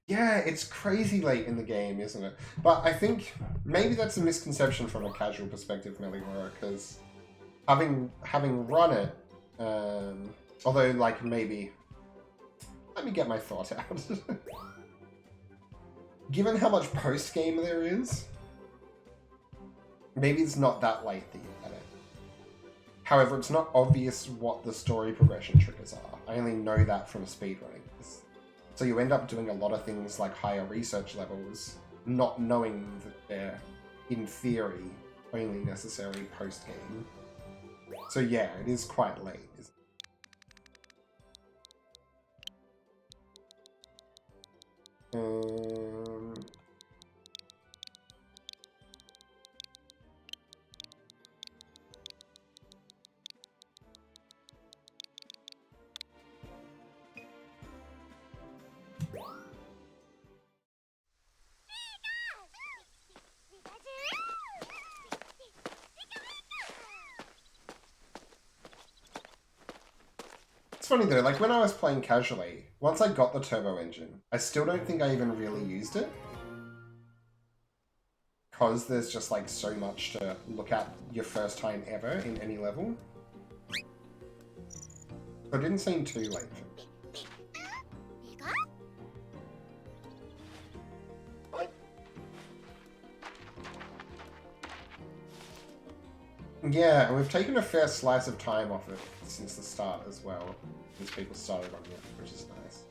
Yeah, it's crazy late in the game, isn't it? But I think maybe that's a misconception from a casual perspective, Meligora, because having run it, although like maybe let me get my thought out. Given how much post game there is, maybe it's not that late that you get it. However, it's not obvious what the story progression triggers are. I only know that from speedrunning. So you end up doing a lot of things like higher research levels, not knowing that they're, in theory, only necessary post-game. So yeah, it is quite late, isn't it? It's funny though, like when I was playing casually, once I got the turbo engine, I still don't think I even really used it. Because there's just like so much to look at your first time ever in any level. So it didn't seem too late for me. Yeah, and we've taken a fair slice of time off it since the start as well, since people started on it, which is nice.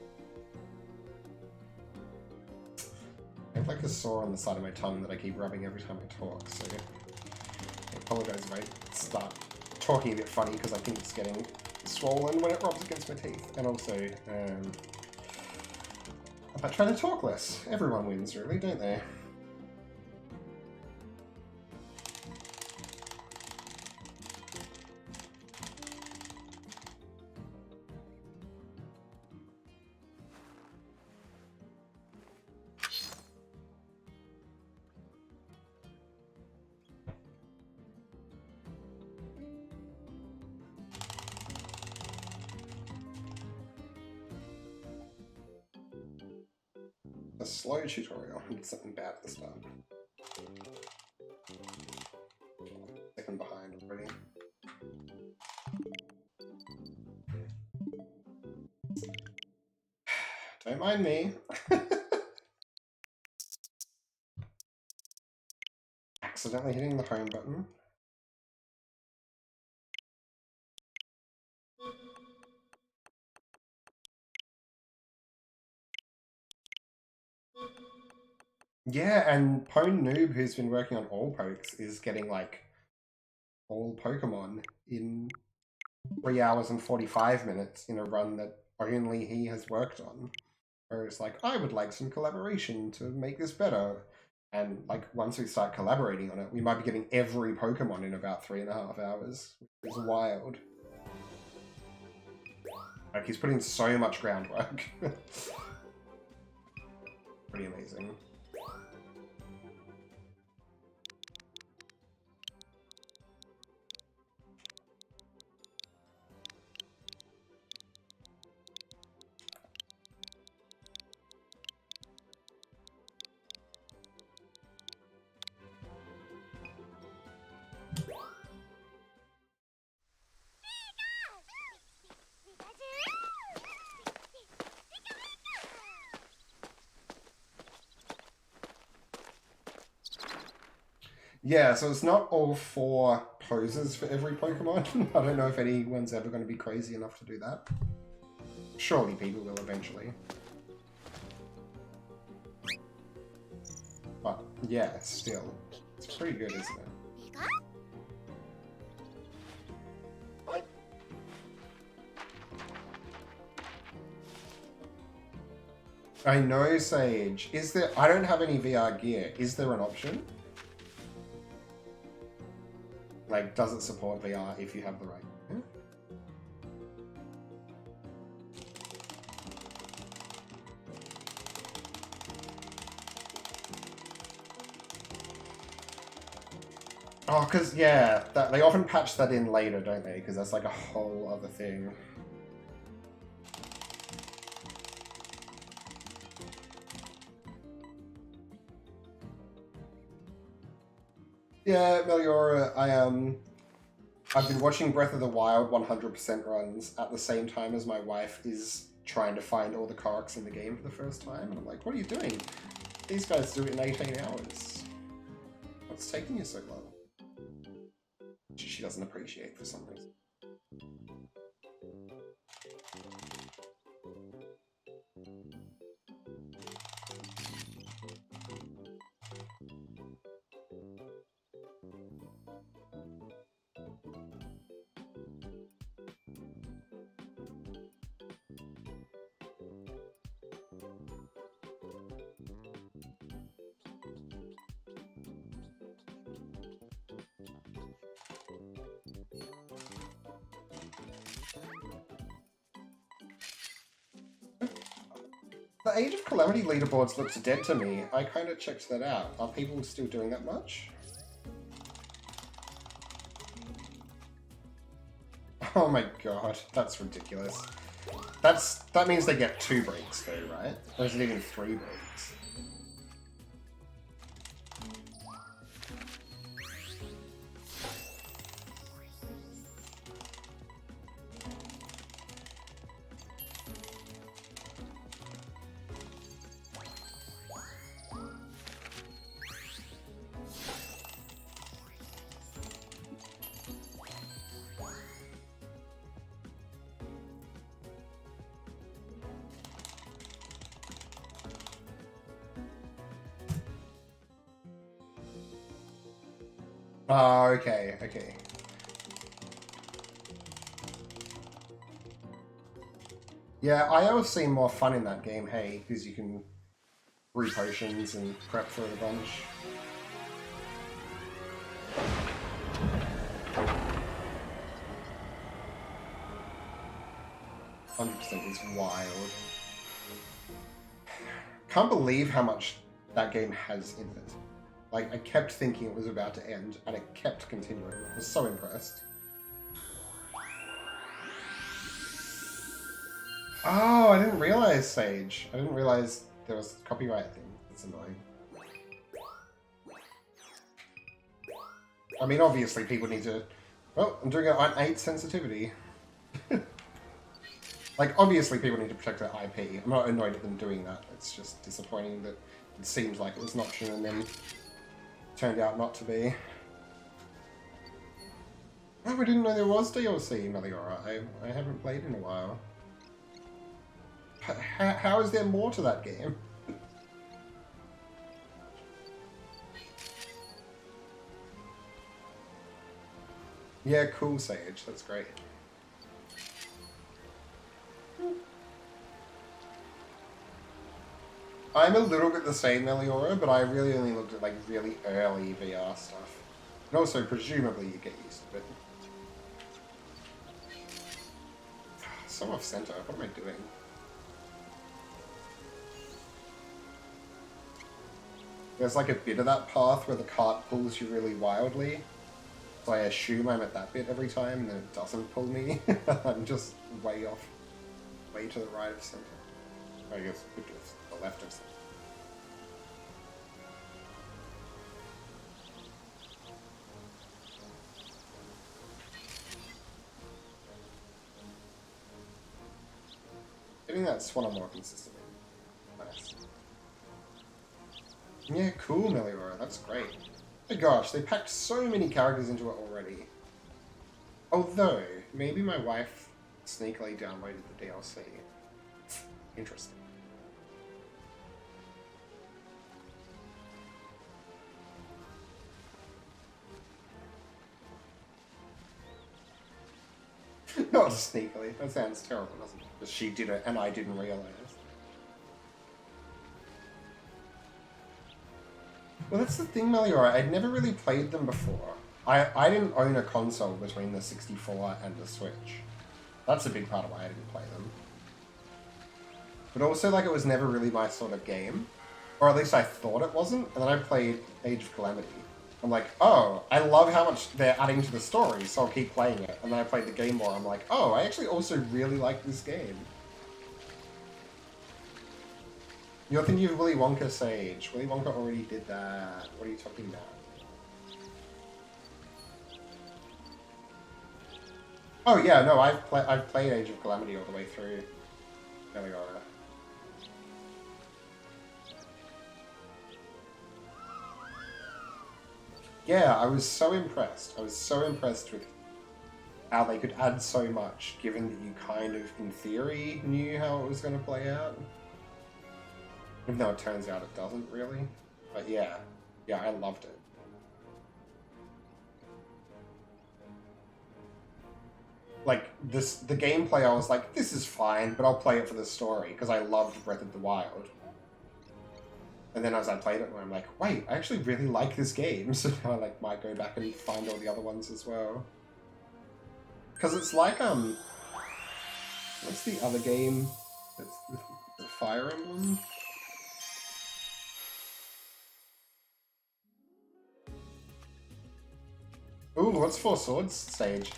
I have like a sore on the side of my tongue that I keep rubbing every time I talk, so I apologise if I start talking a bit funny because I think it's getting swollen when it rubs against my teeth. And also, about trying to talk less. Everyone wins, really, don't they? A slow tutorial. I did something bad at the start. Second behind already. Don't mind me. Accidentally hitting the home button. Yeah, and Pwn Noob, who's been working on all pokes, is getting like all Pokemon in 3 hours and 45 minutes in a run that only he has worked on. Where it's like, I would like some collaboration to make this better. And like once we start collaborating on it, we might be getting every Pokemon in about 3.5 hours. It's wild. Like he's putting so much groundwork. Pretty amazing. Yeah, so it's not all 4 poses for every Pokemon. I don't know if anyone's ever going to be crazy enough to do that. Surely people will eventually. But yeah, still. It's pretty good, isn't it? I know, Sage. Is there... I don't have any VR gear. Is there an option? Like, does it support VR if you have the right gear? Oh, because, yeah, they often patch that in later, don't they? Because that's like a whole other thing. Yeah, Meliora, I've been watching Breath of the Wild 100% runs at the same time as my wife is trying to find all the Koroks in the game for the first time, and I'm like, what are you doing? These guys do it in 18 hours. What's taking you so long? Which she doesn't appreciate for some reason. The Age of Calamity leaderboards looks dead to me. I kind of checked that out. Are people still doing that much? Oh my god, that's ridiculous. That means they get 2 breaks though, right? Or is it even 3 breaks? Oh, okay, okay. Yeah, I always seem more fun in that game, hey, because you can brew potions and prep for it a bunch. %, is wild. Can't believe how much that game has in it. Like, I kept thinking it was about to end, and it kept continuing. I was so impressed. Oh, I didn't realize, Sage. I didn't realize there was a copyright thing. That's annoying. I mean, obviously, people need to... Oh, I'm doing it on 8 sensitivity. Like, obviously, people need to protect their IP. I'm not annoyed at them doing that. It's just disappointing that it seems like it was an option and then turned out not to be. Oh, we didn't know there was DLC, Meliora. I haven't played in a while. How is there more to that game? Yeah, cool, Sage. That's great. I'm a little bit the same, Meliora, but I really only looked at, like, really early VR stuff. And also, presumably, you get used to it. So off-center. What am I doing? There's, like, a bit of that path where the cart pulls you really wildly. So I assume I'm at that bit every time, and then it doesn't pull me. I'm just way off. Way to the right of center. I guess just the left of center. Getting that Swanna more consistently. Nice. Yeah, cool, Meliora. That's great. Oh gosh, they packed so many characters into it already. Although, maybe my wife sneakily downloaded the DLC. Interesting. Not sneakily. That sounds terrible, doesn't it? But she did it and I didn't realize. Well, that's the thing, Meliora. I'd never really played them before. I didn't own a console between the 64 and the Switch. That's a big part of why I didn't play them. But also, like, it was never really my sort of game. Or at least I thought it wasn't. And then I played Age of Calamity. I'm like, oh, I love how much they're adding to the story, so I'll keep playing it. And then I played the game more. I'm like, oh, I actually also really like this game. You're thinking of Willy Wonka, Sage. Willy Wonka already did that. What are you talking about? Oh yeah, no, I've played Age of Calamity all the way through. Meliora. Yeah, I was so impressed. I was so impressed with how they could add so much, given that you kind of, in theory, knew how it was going to play out. Even though it turns out it doesn't really. But yeah, I loved it. Like, the gameplay, I was like, this is fine, but I'll play it for the story, because I loved Breath of the Wild. And then as I played it, I'm like, wait, I actually really like this game, so now I like might go back and find all the other ones as well. Because it's like, what's the other game that's the Fire Emblem? Ooh, what's Four Swords stage?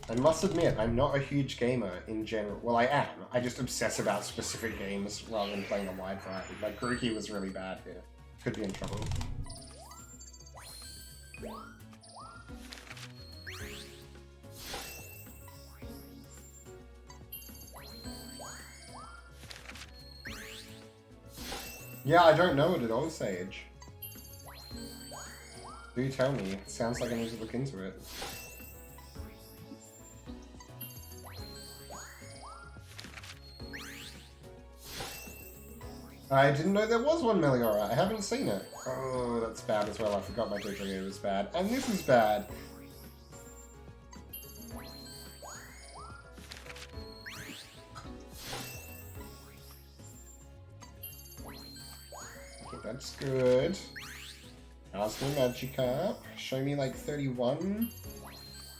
I must admit, I'm not a huge gamer in general. Well, I am. I just obsess about specific games rather than playing a wide variety. Like, Grookey was really bad here. Could be in trouble. Yeah, I don't know it at all, Sage. Do tell me. It sounds like I need to look into it. I didn't know there was one Meliora. I haven't seen it. Oh, that's bad as well. I forgot my Dodrio was bad. And this is bad. Okay, that's good. Ask me Magikarp. Show me like 31?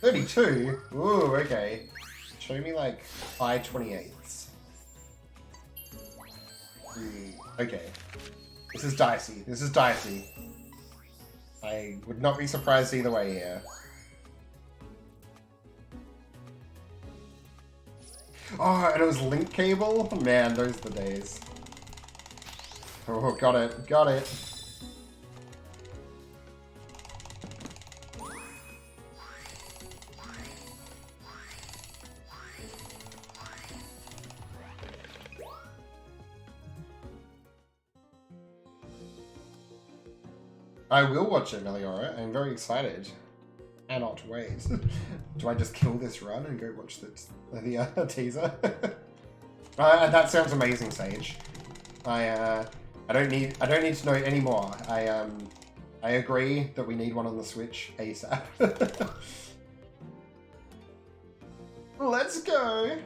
32? Ooh, okay. Show me like 5/28. Okay. This is dicey. This is dicey. I would not be surprised either way here. Oh, and it was link cable? Man, those are the days. Oh, got it. Got it. I will watch it, Meliora. I'm very excited. Cannot wait. Do I just kill this run and go watch the teaser? That sounds amazing, Sage. I don't need to know any more. I agree that we need one on the Switch ASAP. Let's go.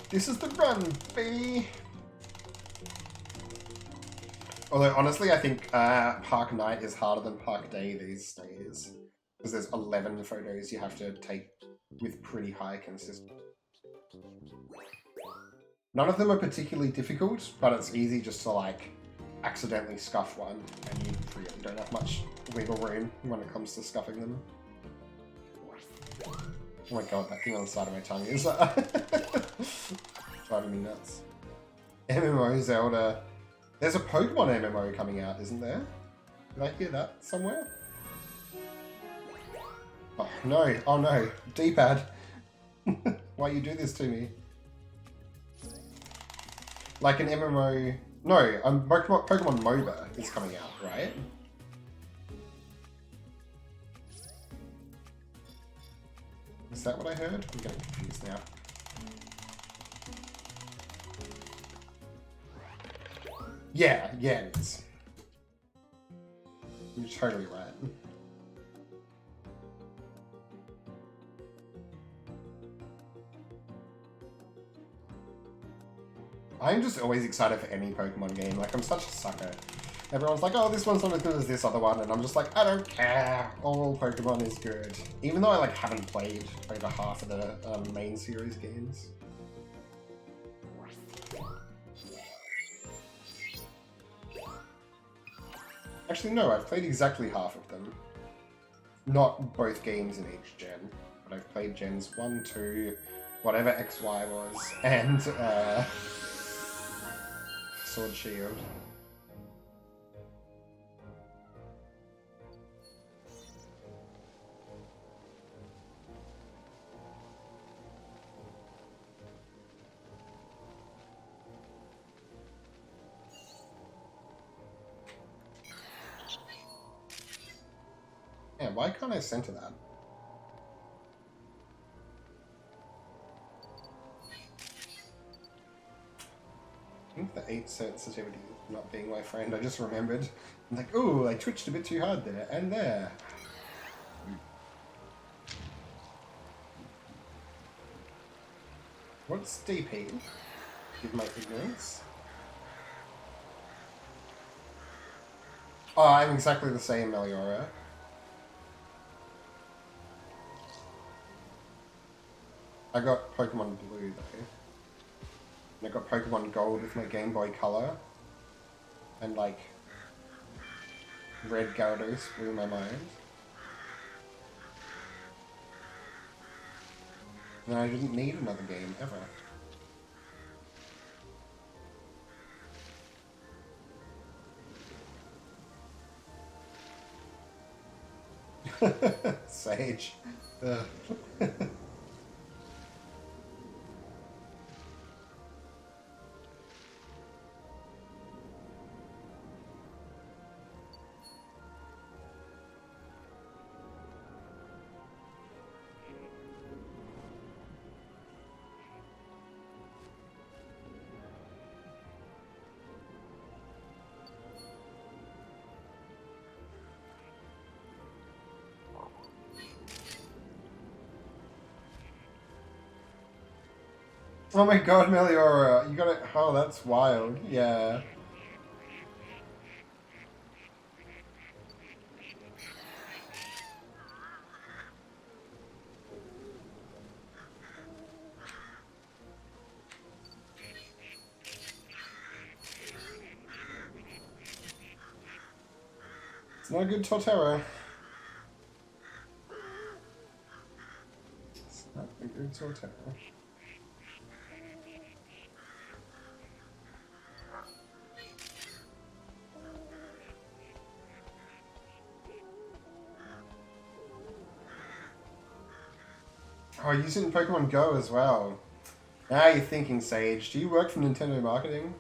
This is the run, baby. Although, honestly, I think Park Night is harder than Park Day these days. Because there's 11 photos you have to take with pretty high consistency. None of them are particularly difficult, but it's easy just to, like, accidentally scuff one, and you really don't have much wiggle room when it comes to scuffing them. Oh my god, that thing on the side of my tongue is driving me nuts. MMO Zelda. There's a Pokemon MMO coming out, isn't there? Did I hear that somewhere? Oh no, oh no, D-pad. Why you do this to me? Like an MMO... No, Pokemon MOBA is coming out, right? Is that what I heard? I'm getting confused now. Yeah, it is. You're totally right. I'm just always excited for any Pokemon game. Like, I'm such a sucker. Everyone's like, oh, this one's not as good as this other one, and I'm just like, I don't care. All Pokemon is good. Even though I, like, haven't played over half of the main series games. Actually, no, I've played exactly half of them. Not both games in each gen, but I've played gens 1, 2, whatever XY was, and Sword Shield. Yeah, why can't I center that? I think the 8 sensitivity not being my friend, I just remembered. I'm like, ooh, I twitched a bit too hard there, and there. What's DP? Give my ignorance. Oh, I'm exactly the same, Meliora. I got Pokemon Blue, though. And I got Pokemon Gold with my Game Boy Color. And, like, Red Gyarados blew my mind. And I didn't need another game, ever. Sage. Ugh. Oh my god, Meliora, you got it. Oh, that's wild. Yeah. It's not a good Torterra. It's not a good Torterra. Oh, using Pokemon Go as well. Now you're thinking, Sage. Do you work for Nintendo marketing?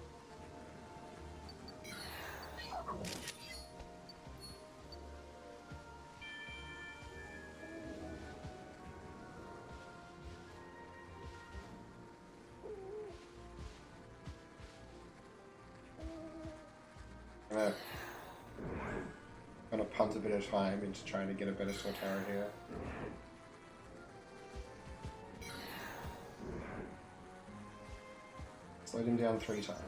I'm gonna punt a bit of time into trying to get a better Torterra here. Slowed him down 3 times.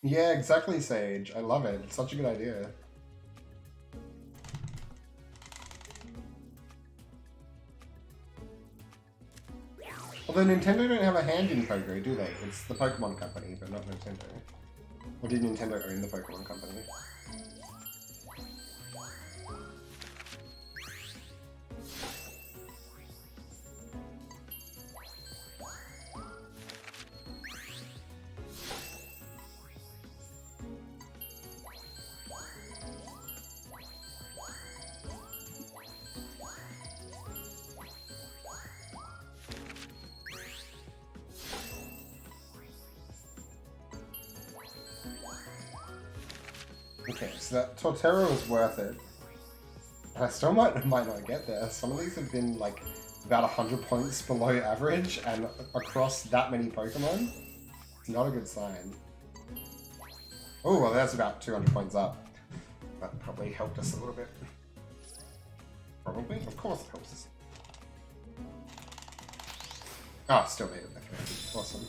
Yeah, exactly, Sage. I love it. It's such a good idea. Although Nintendo don't have a hand in Pogo, do they? It's the Pokemon Company, but not Nintendo. Or did Nintendo own the Pokemon Company? Okay, so that Torterra was worth it. I still might not get there. Some of these have been like about 100 points below average and across that many Pokemon. It's not a good sign. Oh, well that's about 200 points up. That probably helped us a little bit. Probably? Of course it helps us. Ah, still made it. Okay, awesome.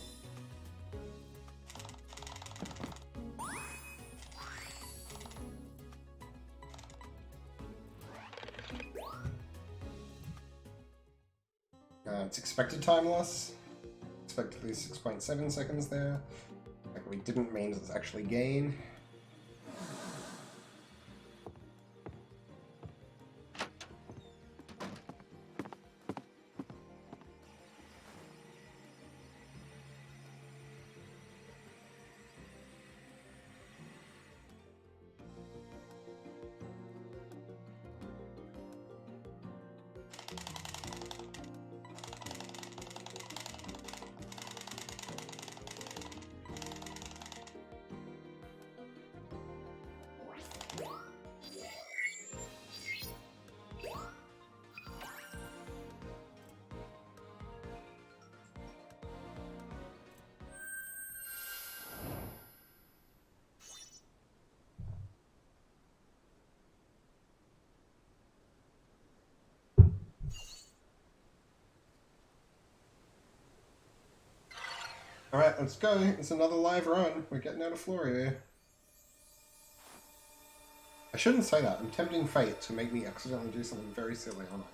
It's expected time loss. Expectedly 6.7 seconds there. Like we didn't mean it's actually gain. Alright, let's go. It's another live run. We're getting out of Florio. I shouldn't say that. I'm tempting fate to make me accidentally do something very silly, aren't I?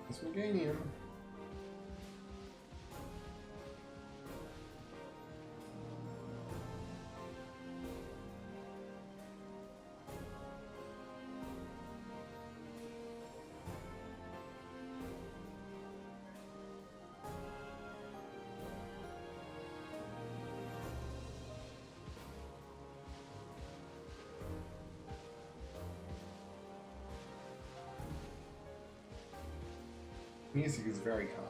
It's Meganium. Music is very calm.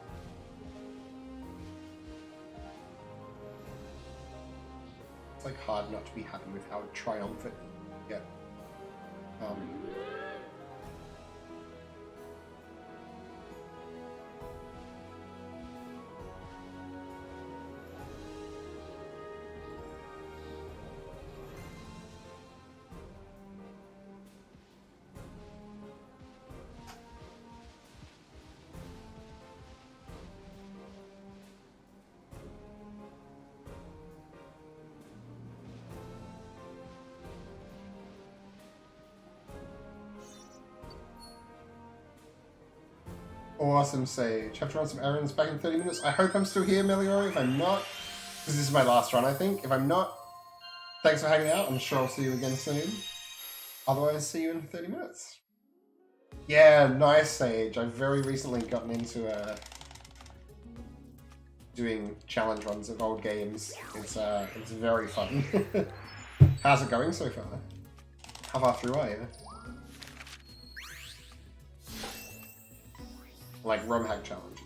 It's like hard not to be happy with how triumphant you get. Awesome sage. Have to run some errands back in 30 minutes. I hope I'm still here, Melior. If I'm not, because this is my last run, I think. If I'm not, thanks for hanging out. I'm sure I'll see you again soon. Otherwise, see you in 30 minutes. Yeah, nice sage. I've very recently gotten into doing challenge runs of old games. It's very fun. How's it going so far? How far through are you? Like ROM hack challenge.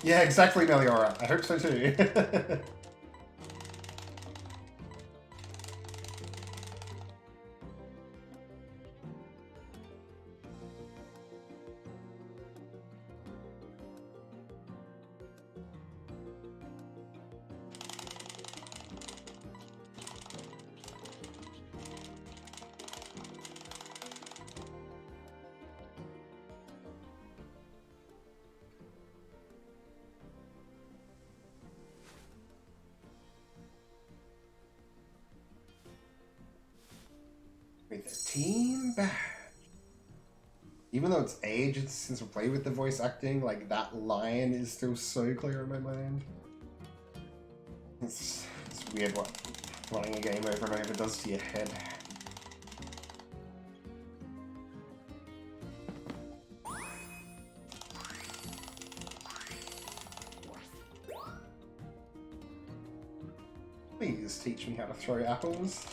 Yeah, exactly, Meliora. I hope so too. With the team badge. Even though it's ages since we played with the voice acting, like that line is still so clear in my mind. It's weird what running a game over and over does to your head. Please teach me how to throw apples.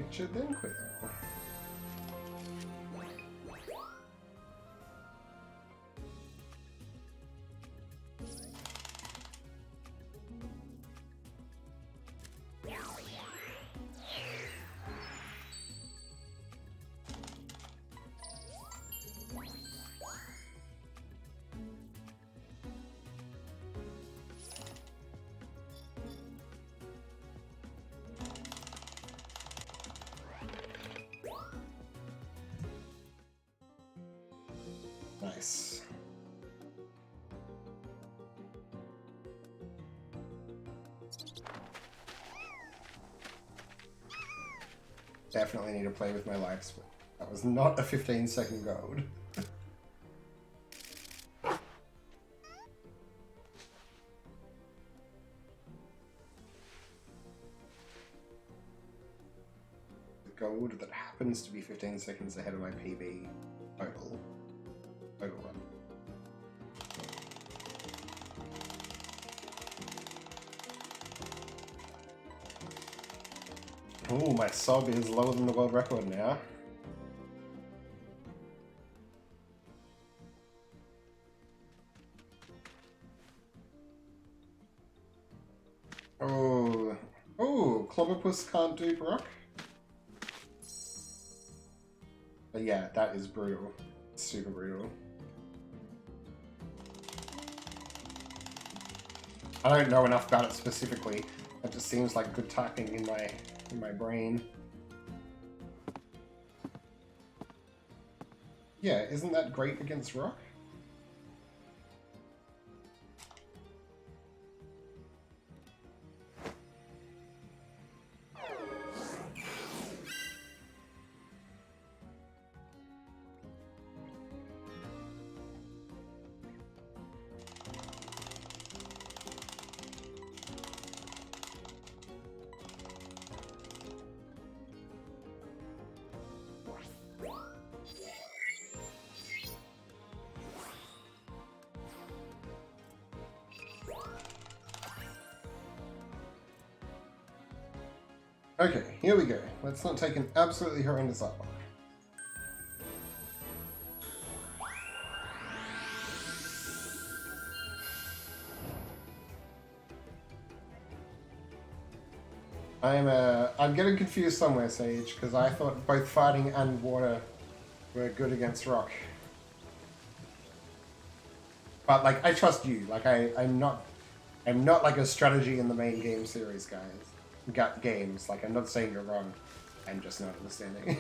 Nature, then Quill. Nice. Definitely need to play with my lives, but that was not a 15-second gold. The gold that happens to be 15 seconds ahead of my PB total run. Oh, my sub is lower than the world record now. Oh, Clobberpuss can't do Brock. But yeah, that is brutal. Super brutal. I don't know enough about it specifically. It just seems like good typing in my brain. Yeah, isn't that great against Rock? Okay, here we go. Let's not take an absolutely horrendous up. I'm getting confused somewhere, Sage, because I thought both fighting and water were good against rock. But like, I trust you. Like, I'm not like a strategy in the main game series, guys. Got games. Like, I'm not saying you're wrong. I'm just not understanding.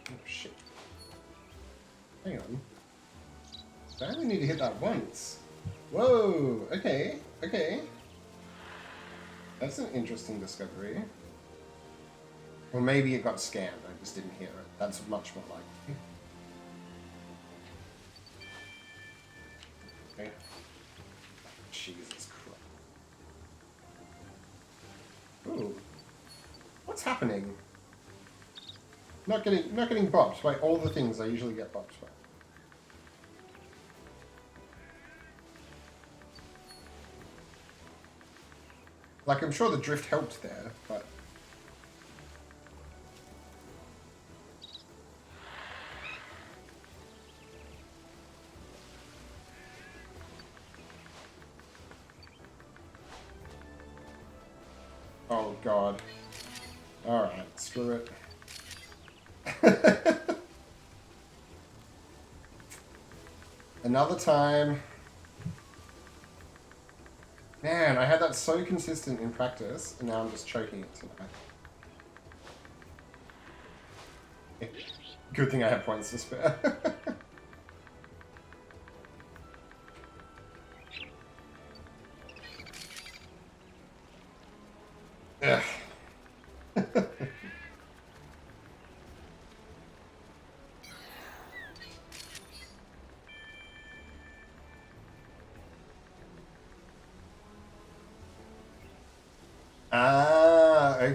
Oh shit. Hang on. I only need to hit that once. Whoa, okay, okay. That's an interesting discovery. Or maybe it got scammed, I just didn't hear it. That's much more likely. Okay. Jesus Christ. Ooh. What's happening? Not getting bopped by all the things I usually get bopped by. Like, I'm sure the drift helped there, but... Oh, God. Alright, screw it. Another time. Man, I had that so consistent in practice, and now I'm just choking it tonight. Good thing I have points to spare. Ugh.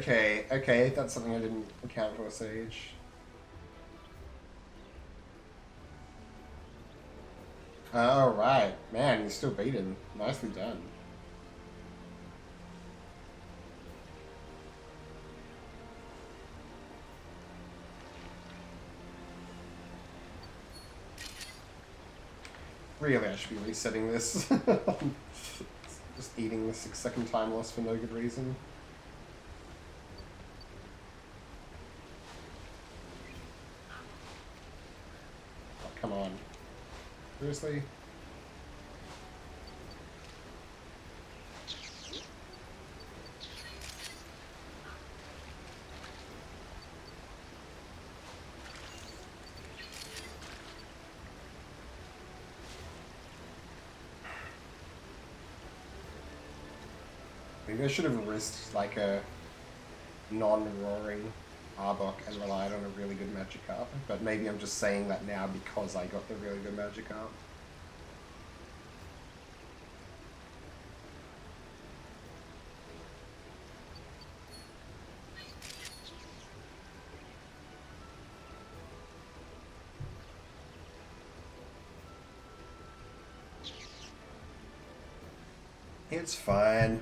Okay, okay, that's something I didn't account for, Sage. Oh, right. Man, you're still beaten. Nicely done. Really, I should be resetting this. Just eating the 6-second time loss for no good reason. Oh, come on. Seriously? Maybe I should have risked like a non-roaring Arbok and relied on a really good Magikarp, but maybe I'm just saying that now because I got the really good Magikarp. It's fine.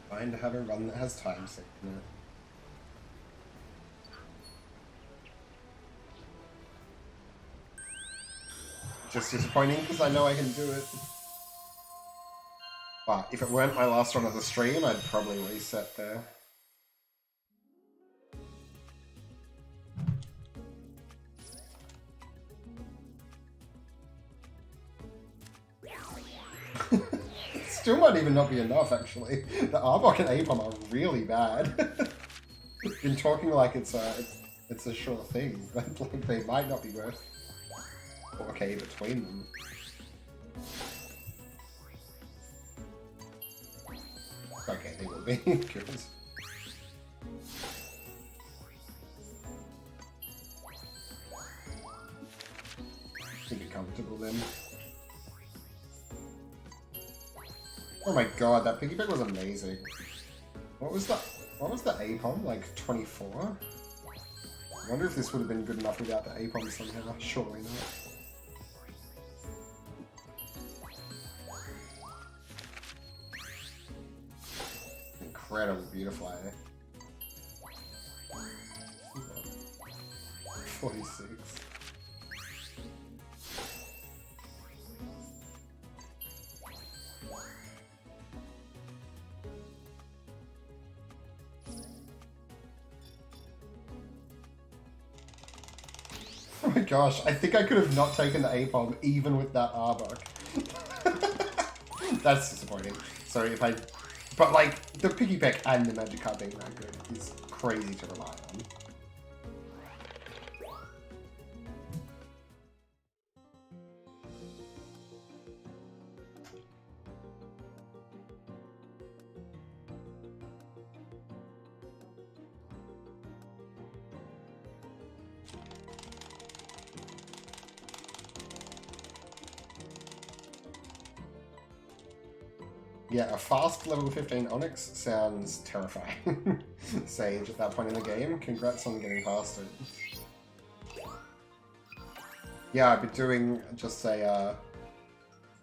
Fine to have a run that has time sink in it. Just disappointing because I know I can do it. But if it weren't my last run of the stream, I'd probably reset there. Still might even not be enough, actually. The Arbok and Apom are really bad. Been talking like it's a sure thing, but like they might not be worth 4K between them. Okay, they will be. Good. Should be comfortable then. Oh my god, that piggyback was amazing. What was the Apom? Like 24? I wonder if this would have been good enough without the Apom somehow. Surely not. Incredible beautifly. 46. Oh my gosh, I think I could have not taken the Apom even with that Arbok. That's disappointing. Sorry if I... But like, the Piggyback and the Magikarp being that good is crazy to rely on. Yeah, a fast level 15 Onyx sounds terrifying. Sage at that point in the game. Congrats on getting past it. Yeah, I've been doing just a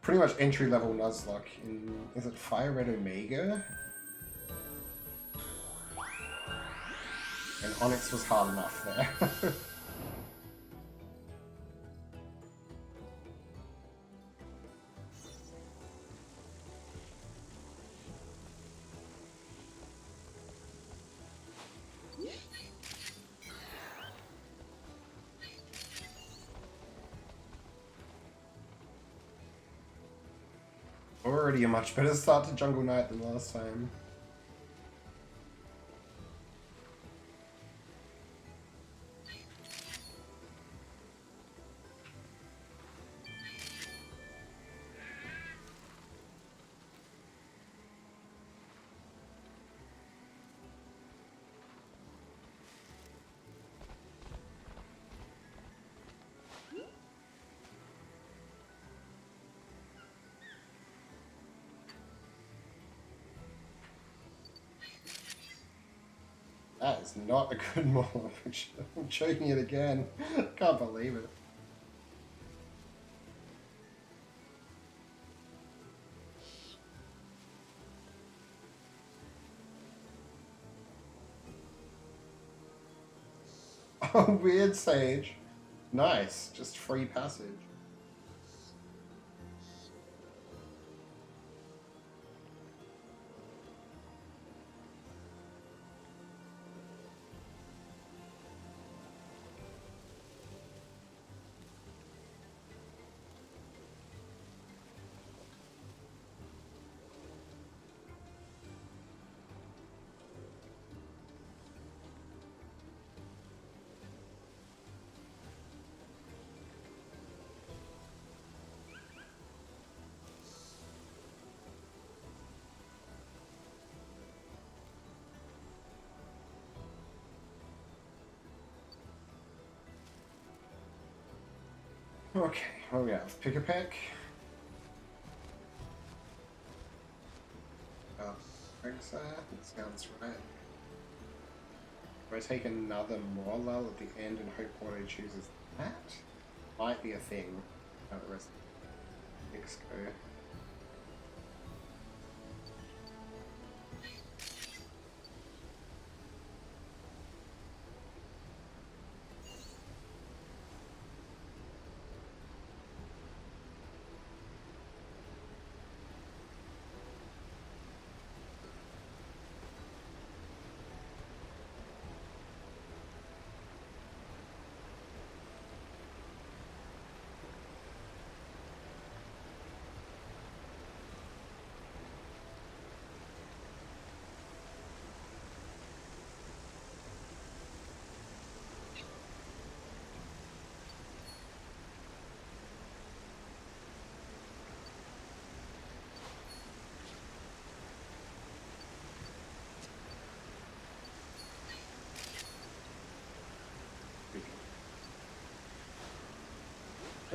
pretty much entry level Nuzlocke in, is it Fire Red Omega? And Onyx was hard enough there. Already a much better start to Jungle Knight than last time. That is not a good mob. I'm choking it again. Can't believe it. Oh, weird sage. Nice. Just free passage. Okay, what do we have? Pick a peck. Oh, thanks, that sounds right. Do I take another Morlull at the end and hope Auto chooses that? Might be a thing. How the rest of the picks go.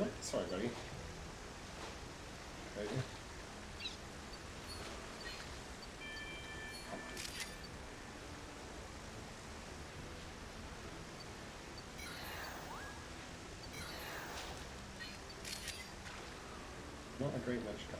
Oh, sorry, buddy. Okay. Not a great match cut.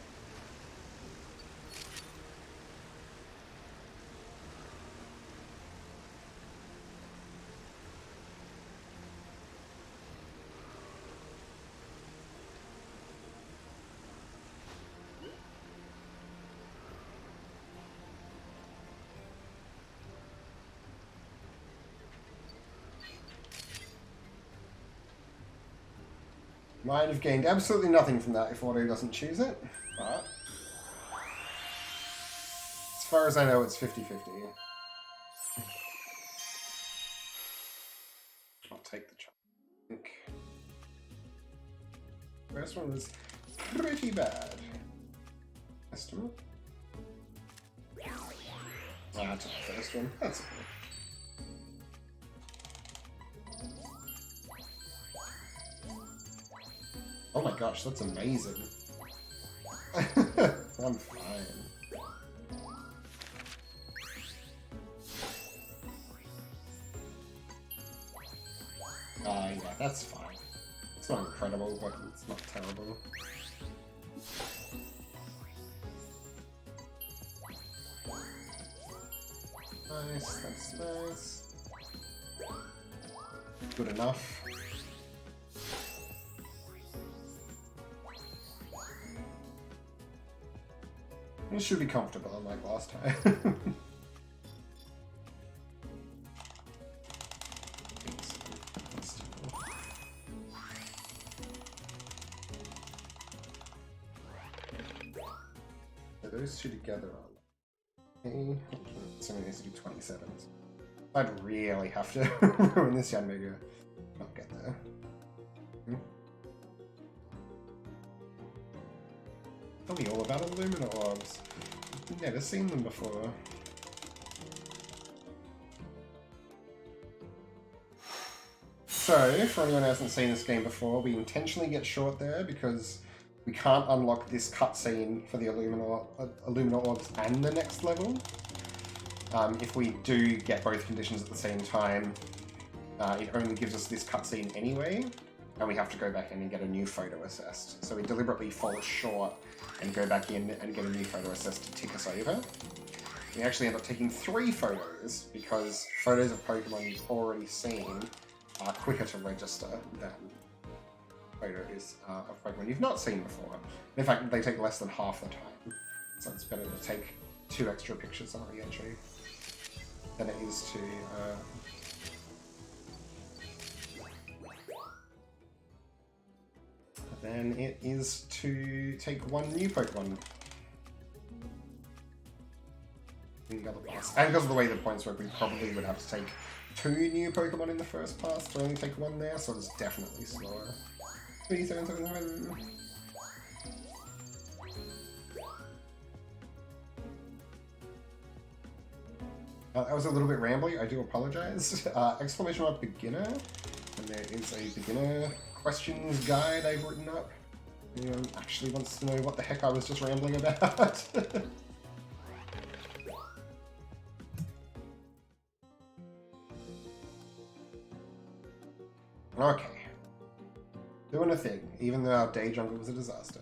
Might have gained absolutely nothing from that if Auto doesn't choose it, but as far as I know, it's 50-50. I'll take the chunk. First one was pretty bad. Estimate? Ah, I took the first one. That's okay. Oh my gosh, that's amazing. I'm fine. Yeah, that's fine. It's not incredible, but it's not terrible. Nice, that's nice. Good enough. It should be comfortable, unlike last time. Those two together are okay. So it needs to be 27s. I'd really have to ruin this Yanmega. I'll get there. Tell me all about Illumina orbs. I've never seen them before. So, for anyone who hasn't seen this game before, we intentionally get short there because we can't unlock this cutscene for the Illumina orbs and the next level. If we do get both conditions at the same time, it only gives us this cutscene anyway, and we have to go back in and get a new photo assessed. So we deliberately fall short and go back in and get a new photo assessed to tick us over. We actually end up taking 3 photos, because photos of Pokemon you've already seen are quicker to register than photos of Pokemon you've not seen before. In fact, they take less than half the time, so it's better to take 2 extra pictures on the entry than it is to... then it is to take 1 new Pokemon. In the other pass. And because of the way the points work, we probably would have to take 2 new Pokemon in the first pass to only take 1 there, so it's definitely slower. 3777. That was a little bit rambly, I do apologize. Exclamation mark beginner, and there is a beginner questions guide I've written up. Anyone actually wants to know what the heck I was just rambling about? Okay. Doing a thing, even though our day jungle was a disaster.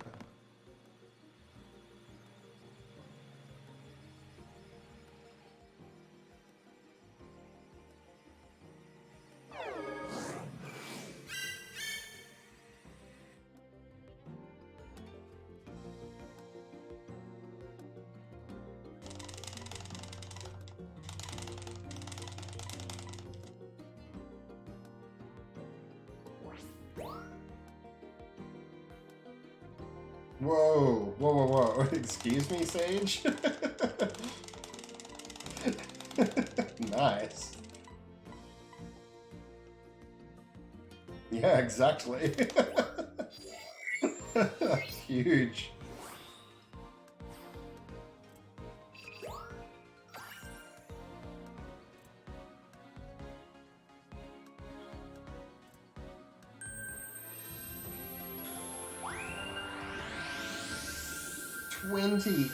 Whoa, whoa, whoa, whoa. Excuse me, Sage? Nice. Yeah, exactly. Huge.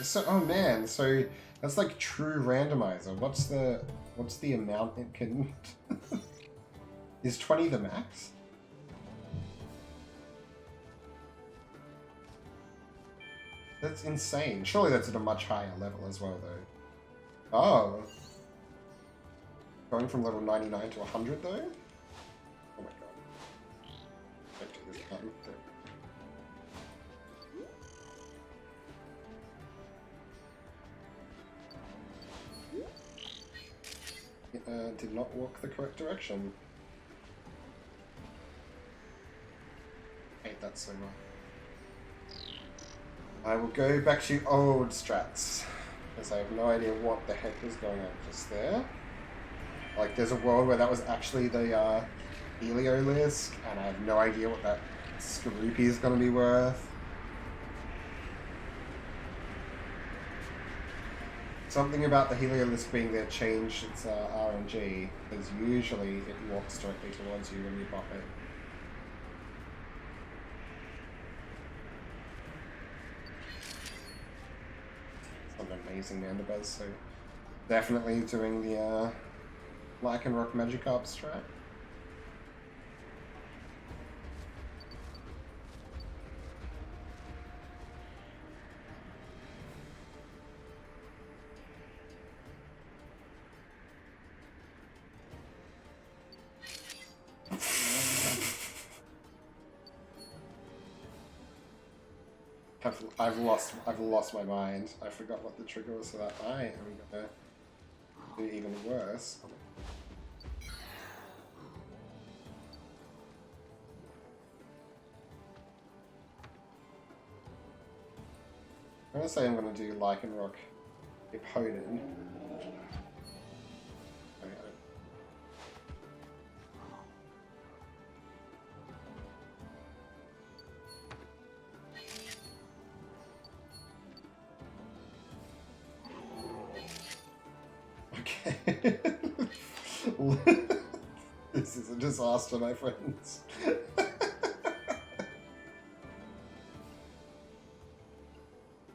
So, oh man, so that's like true randomizer. What's the amount it can... Is 20 the max? That's insane. Surely that's at a much higher level as well, though. Oh. Going from level 99 to 100, though? Oh my god. Don't do this button. Did not walk the correct direction. Hate that so much. I will go back to old strats, because I have no idea what the heck was going on just there. Like, there's a world where that was actually the Heliolisk, and I have no idea what that Skorupi is going to be worth. Something about the Heliolisk being there changed its RNG, because usually it walks directly towards you when you pop it. It's an amazing Mandibuzz, so definitely doing the Lycanroc Magikarp strat. I've lost my mind. I forgot what the trigger was for that. I am gonna do even worse. I'm gonna say I'm gonna do Lycanroc Hippowdon. This is a disaster, my friends.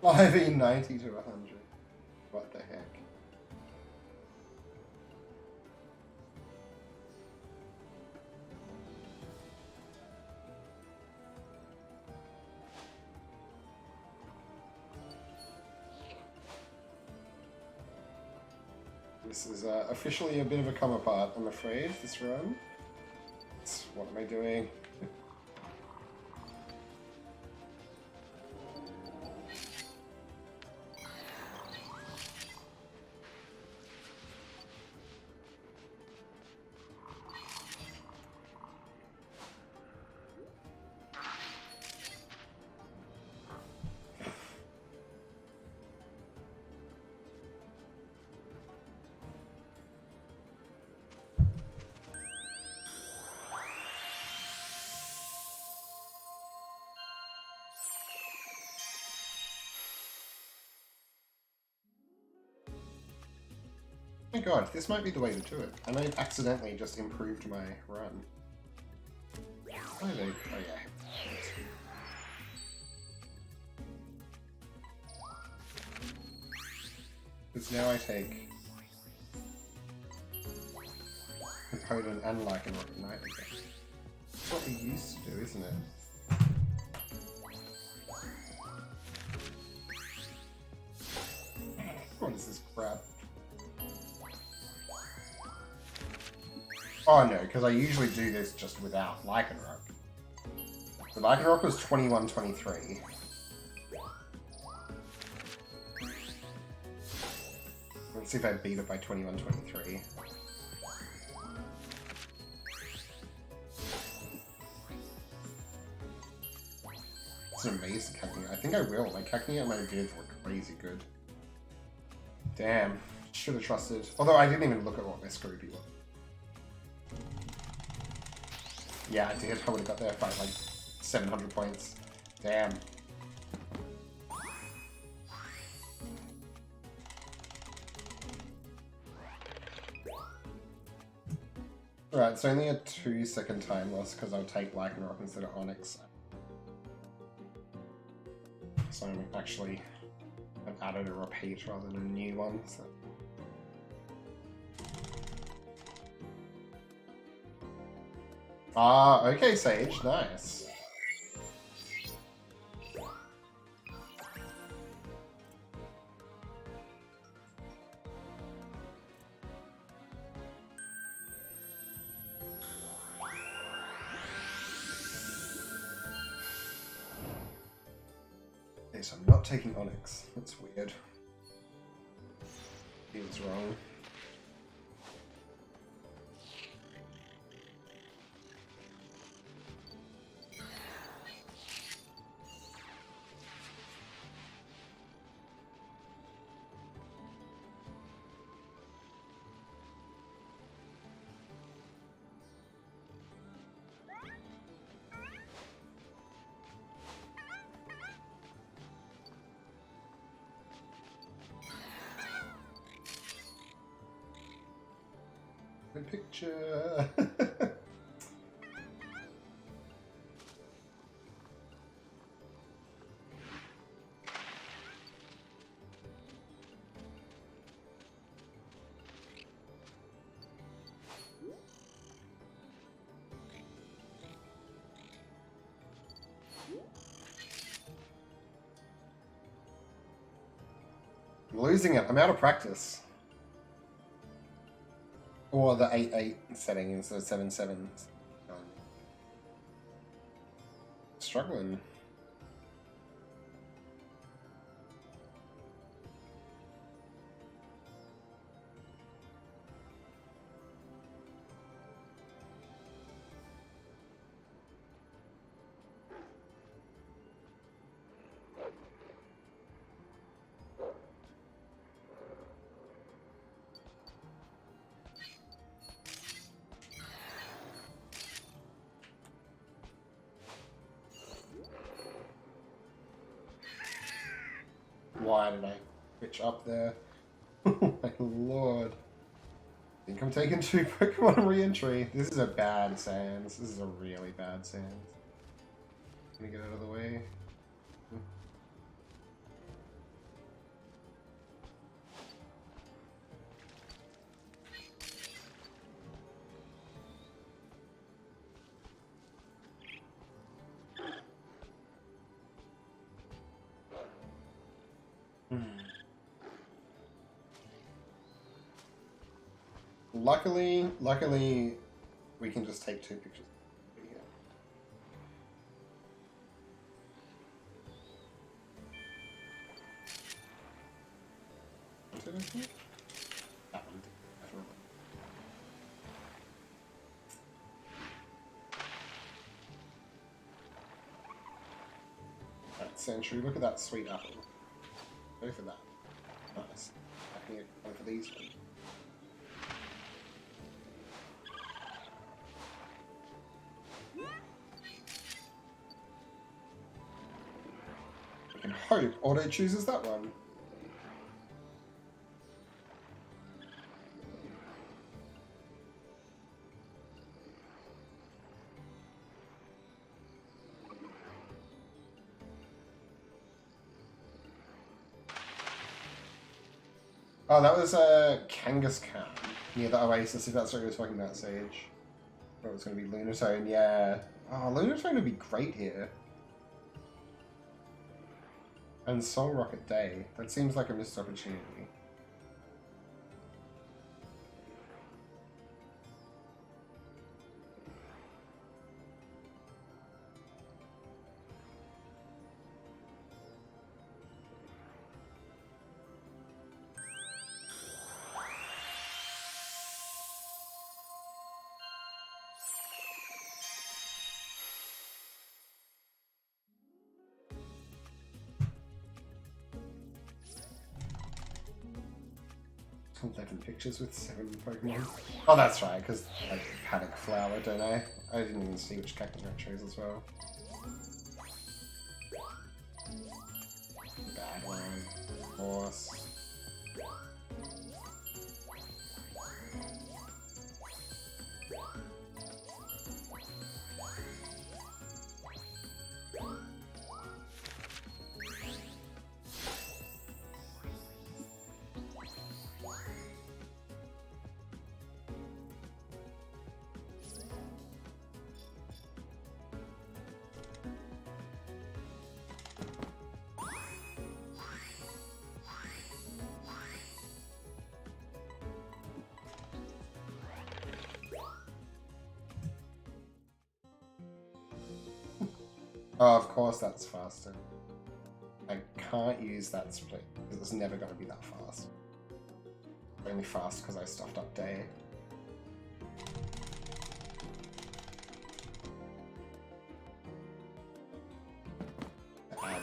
5e 90 to 100. What the heck? This is officially a bit of a come apart, I'm afraid, this run. What am I doing? Oh my god, this might be the way to do it. I may have accidentally just improved my run. Oh, they, oh yeah. Because now I take Component and Lycanroc at night again. That's what we used to do, isn't it? What is this crap? Oh no, because I usually do this just without Lycanroc. The Lycanroc was 21-23. Let's see if I beat it by 21-23. It's an amazing Cacnea. I think I will. My Cacnea and my Viv were crazy good. Damn. Should have trusted. Although I didn't even look at what my Scrooby was. Yeah, I did. I would have got there by like 700 points. Damn. Right, it's only a 2-second time loss because I'll take Lycanroc instead of Onyx. So I'm actually I've added a repeat rather than a new one. So. Ah, okay, Sage, nice. Okay, so I'm not taking Onyx. That's weird. Feels wrong. Good picture. I'm losing it. I'm out of practice. Or the 8-8 setting instead of 7-7. Struggling. Why did I switch up there? Oh my lord. I think I'm taking 2 Pokemon re-entry. This is a bad Sans. This is a really bad Sans. Let me get out of the way. Luckily, we can just take 2 pictures. That one did, definitely. Right, Century, look at that sweet apple. Go for that. Nice. I can get one for these ones. I can hope Auto chooses that one. Oh, that was Kangaskhan near the Oasis, if that's what you were talking about, Sage. Oh, it's going to be Lunatone, yeah. Oh, Lunatone would be great here. And Soul Rocket Day. That seems like a missed opportunity. Pictures with 7 Pokemon. Oh, that's right, because I Paddock Flower, don't I? I didn't even see which Cactus I chose as well. Bad one. Horse. Oh, of course that's faster. I can't use that split, because it's never going to be that fast. Only fast because I stuffed up Day. Add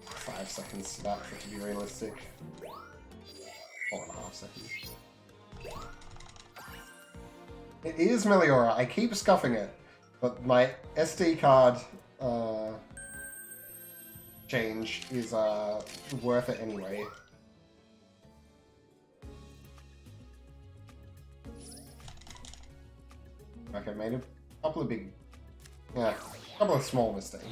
5 seconds to that for it to be realistic. 4.5 seconds. It is Meliora. I keep scuffing it, but my SD card change is worth it anyway. Okay, made a couple of a couple of small mistakes.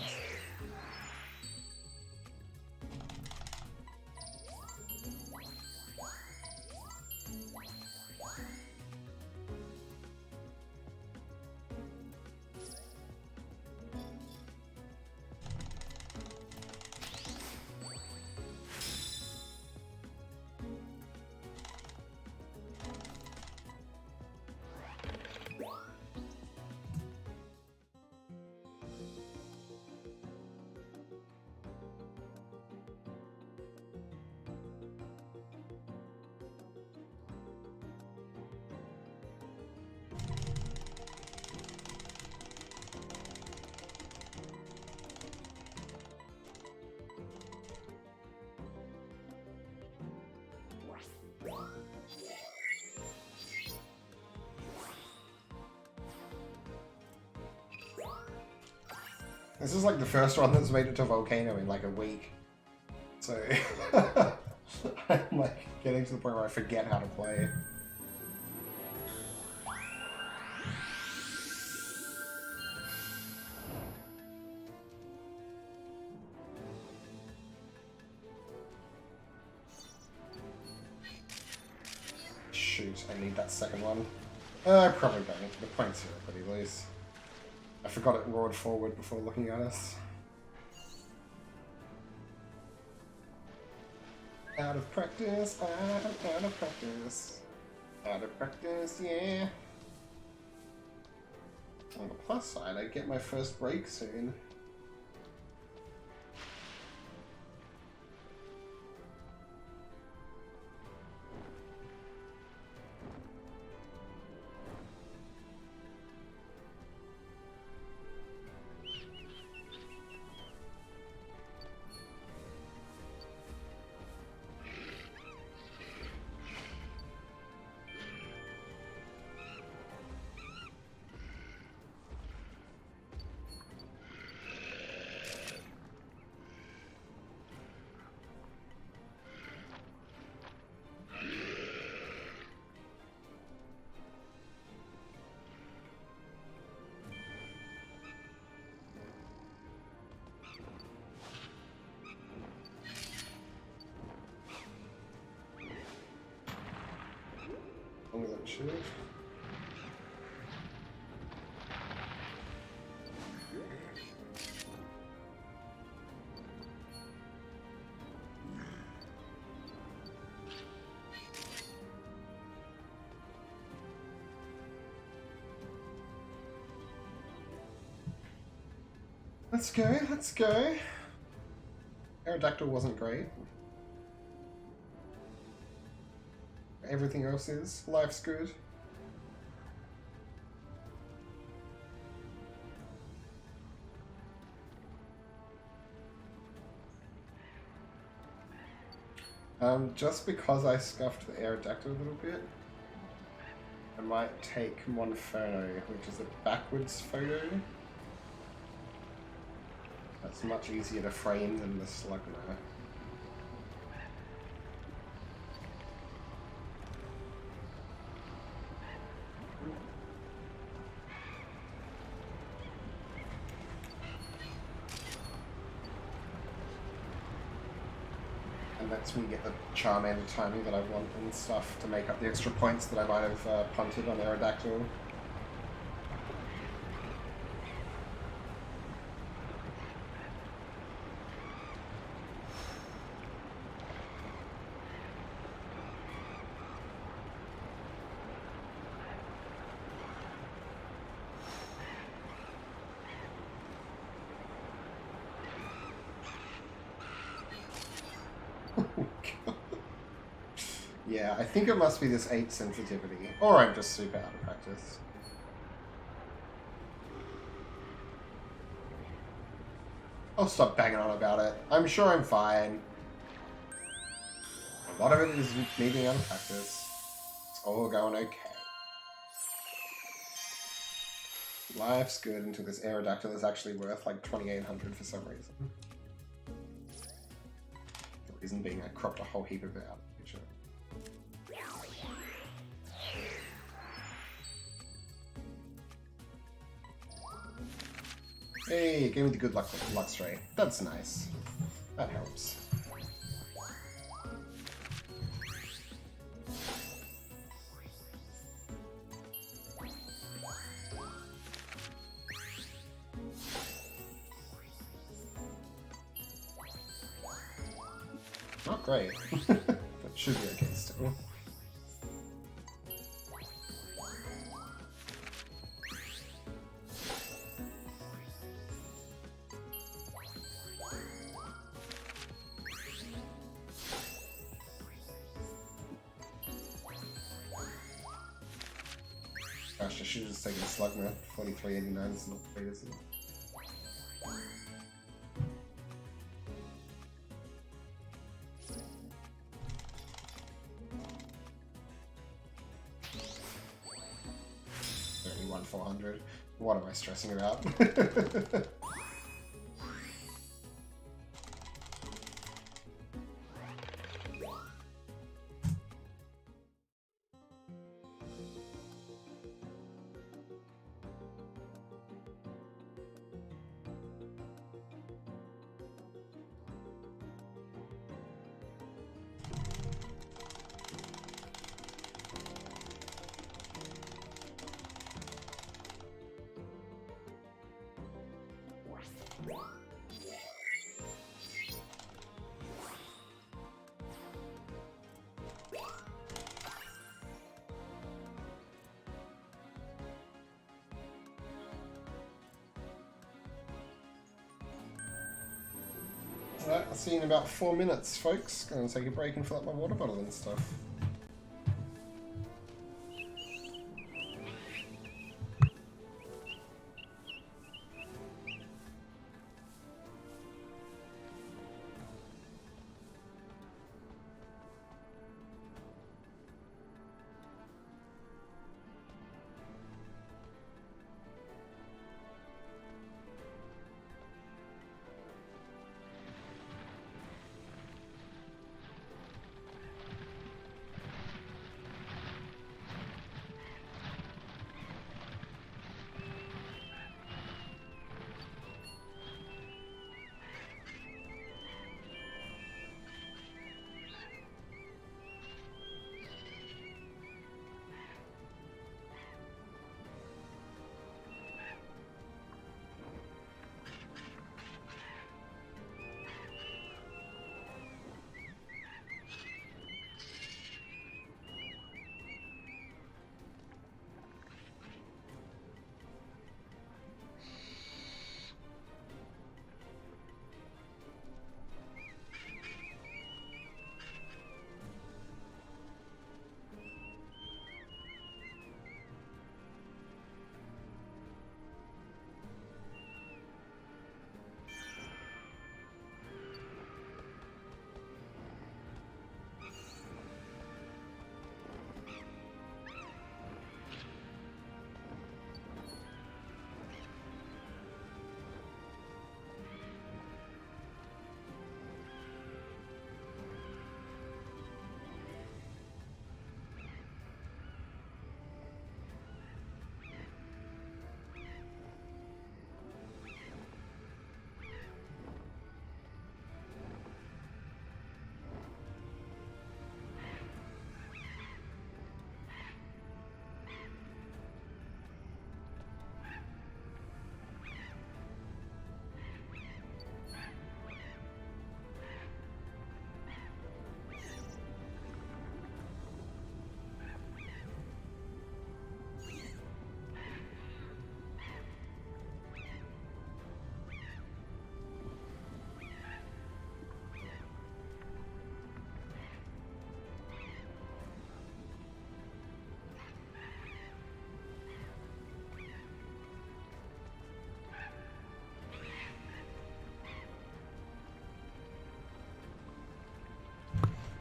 This is like the first one that's made it to Volcano in like a week. So I'm like getting to the point where I forget how to play. Shoot, I need that second one. I probably don't. The points here are pretty loose. I forgot it roared forward before looking at us. Out of practice, out of practice. Out of practice, yeah. On the plus side, I get my first break soon. Longer than it should have. Let's go, let's go. Aerodactyl wasn't great. Everything else is. Life's good. Just because I scuffed the Aerodactyl a little bit, I might take Monferno, which is a backwards photo. That's much easier to frame than the Slugma. And that's when you get the Charmander timing that I want and stuff to make up the extra points that I might have punted on Aerodactyl. Yeah, I think it must be this 8 sensitivity, or I'm just super out of practice. I'll stop banging on about it. I'm sure I'm fine. A lot of it is me being out of practice. It's all going okay. Life's good until this Aerodactyl is actually worth like 2,800 for some reason. The reason being I cropped a whole heap of it out of the picture. Hey, gave me the good luck Stray. That's nice. That helps. Not great, but should be okay still. Gosh, I should have just taken a Slugma. 43.89 is not great, is it? Only 1,400. What am I stressing about? Alright, I'll see you in about 4 minutes, folks. Gonna take a break and fill up my water bottle and stuff.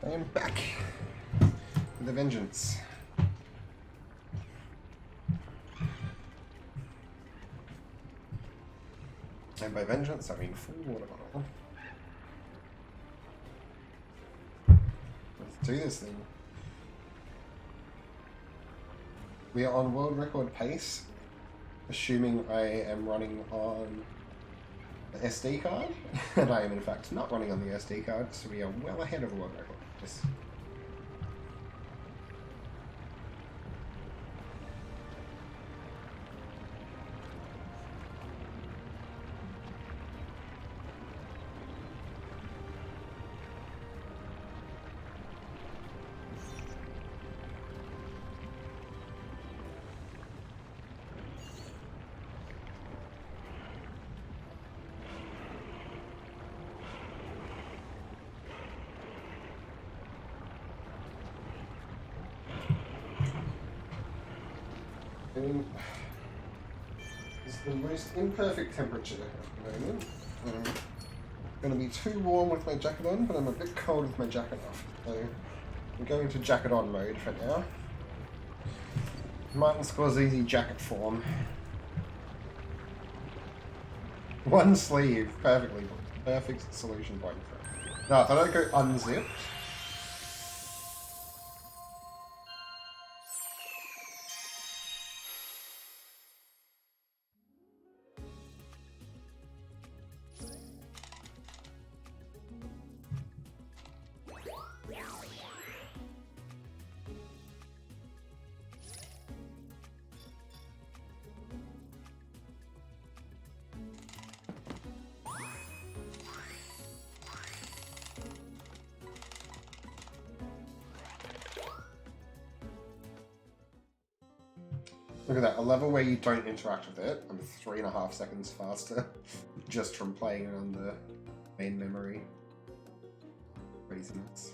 I am back with a vengeance. And by vengeance, I mean full water bottle. Let's do this thing. We are on world record pace, assuming I am running on the SD card, and I am in fact not running on the SD card, so we are well ahead of the world record. Just it's the most imperfect temperature at the moment. I'm going to be too warm with my jacket on, but I'm a bit cold with my jacket off. So I'm going to jacket on mode for now. MartinScoreseasy jacket form. One sleeve, perfect solution point for it. No, if I don't go unzipped. Look at that, a level where you don't interact with it, I'm 3.5 seconds faster just from playing it on the main memory. Craziness.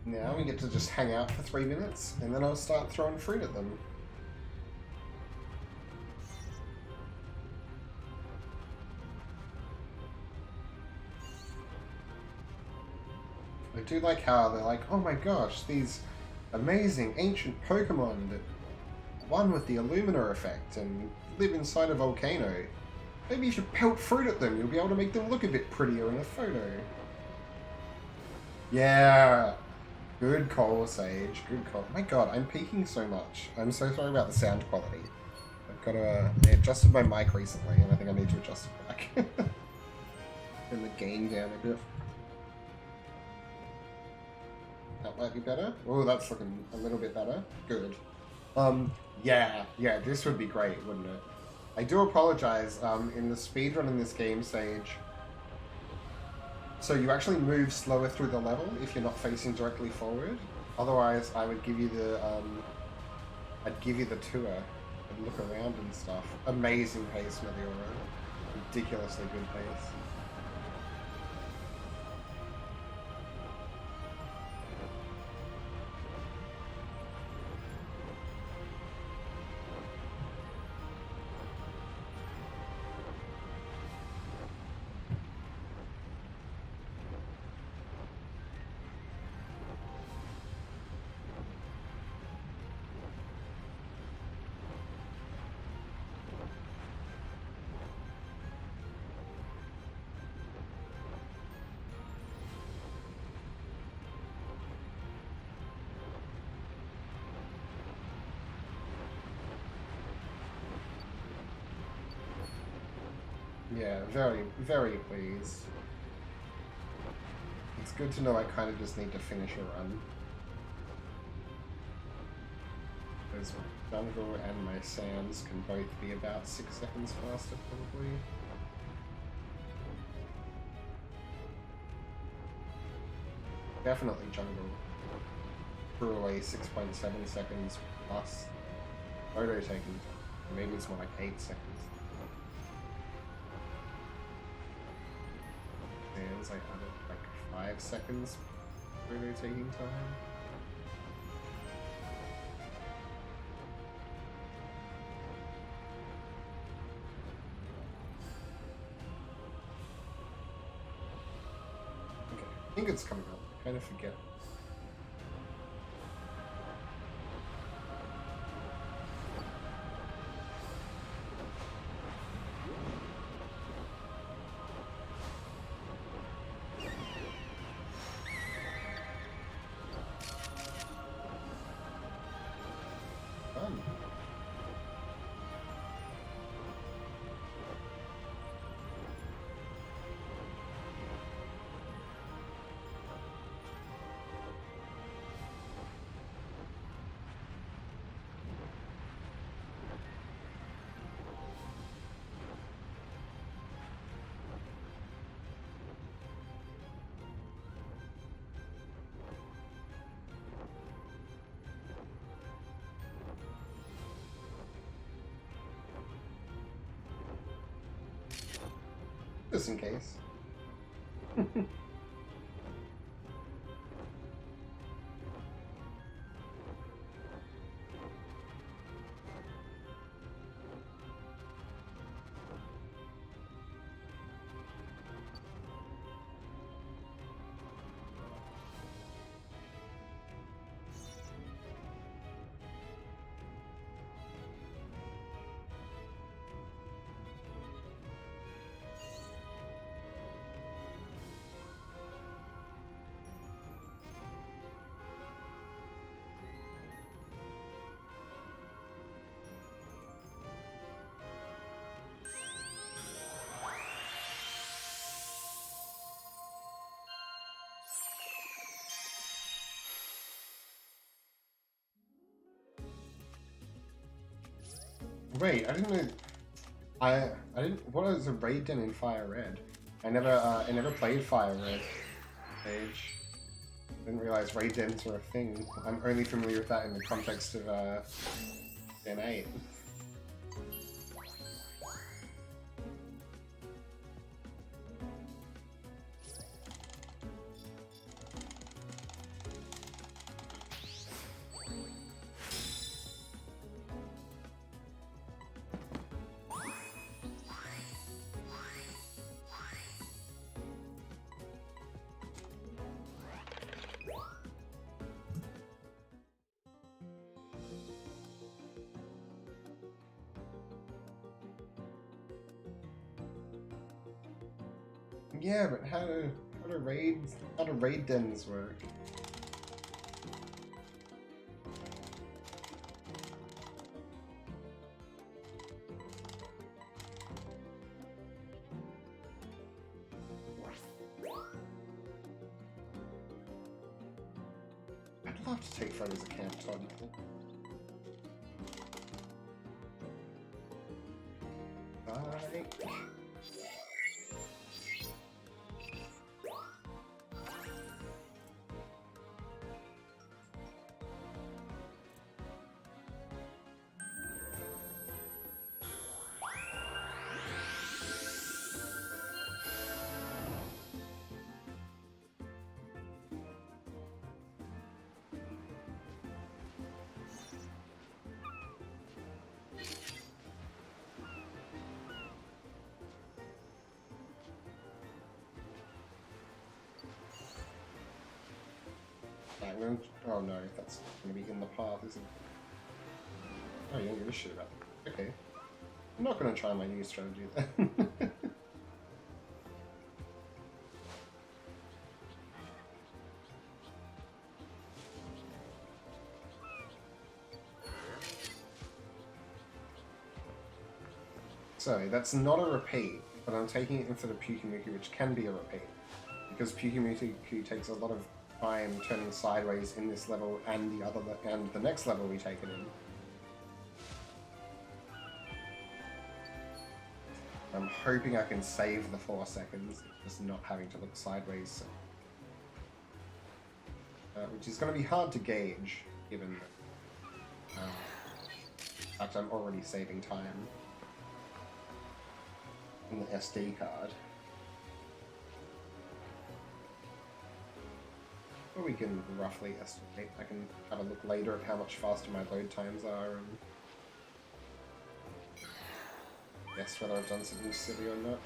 Now we get to just hang out for 3 minutes, and then I'll start throwing fruit at them. I do like how they're like, oh my gosh, these amazing ancient Pokemon that one with the Illumina effect and live inside a volcano. Maybe if you pelt fruit at them, you'll be able to make them look a bit prettier in a photo. Yeah! Good call, Sage. Good call. My god, I'm peaking so much. I'm so sorry about the sound quality. I've got to... I adjusted my mic recently, and I think I need to adjust it back. Turn the gain down a bit. That might be better. Oh, that's looking a little bit better. Good. Yeah, this would be great, wouldn't it? I do apologize, in the speedrun in this game, Sage. So you actually move slower through the level if you're not facing directly forward. Otherwise, I would give you the, I'd give you the tour and look around and stuff. Amazing pace, Meteora. Ridiculously good pace. Yeah, very, very pleased. It's good to know I kind of just need to finish a run. Because my jungle and my sands can both be about 6 seconds faster, probably. Definitely jungle. Threw away 6.7 seconds plus photo taking. Maybe it's more like 8 seconds. I added like 5 seconds photo taking time. Okay, I think it's coming up. I kind of forget. Just in case. Wait, I didn't know. I didn't. What is a raid den in Fire Red? I never played Fire Red stage. Didn't realize raid dens were a thing. I'm only familiar with that in the context of Gen 8. Yeah, but how do raid dens work? I'd love to take photos of Camp Todd. Like... Oh no, that's going to be in the path, isn't it? Oh, you don't give a shit about that. Okay. I'm not going to try my new strategy then. So, that's not a repeat, but I'm taking it instead of Pyukumuku, which can be a repeat. Because Pyukumuku takes a lot of time turning sideways in this level and the next level we take it in. I'm hoping I can save the 4 seconds, just not having to look sideways. Which is going to be hard to gauge, given that I'm already saving time in the SD card. But we can roughly estimate. I can have a look later at how much faster my load times are and guess whether I've done something silly or not.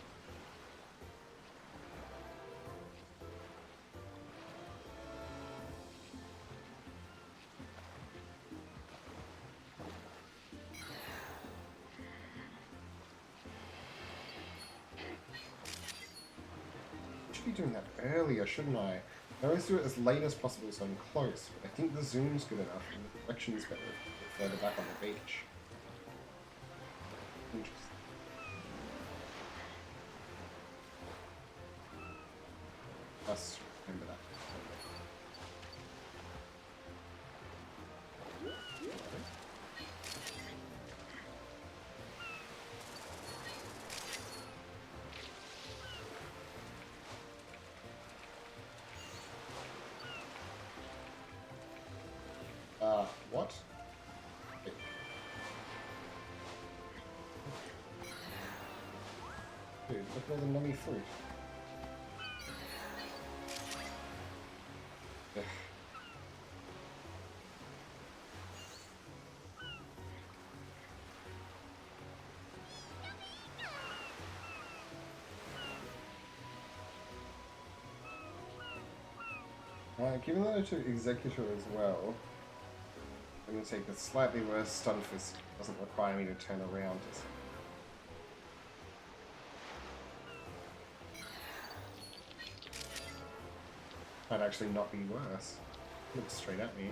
I should be doing that earlier, shouldn't I? I always do it as late as possible so I'm close, but I think the zoom's good enough and the reflection's better further back on the beach. Interesting. Must remember that. What? Wait. Dude, look at all the nummy fruit. Ugh. Given that I took Executor as well, I'm going to take the slightly worse Stunfisk. Doesn't require me to turn around. Might actually not be worse. Looks straight at me.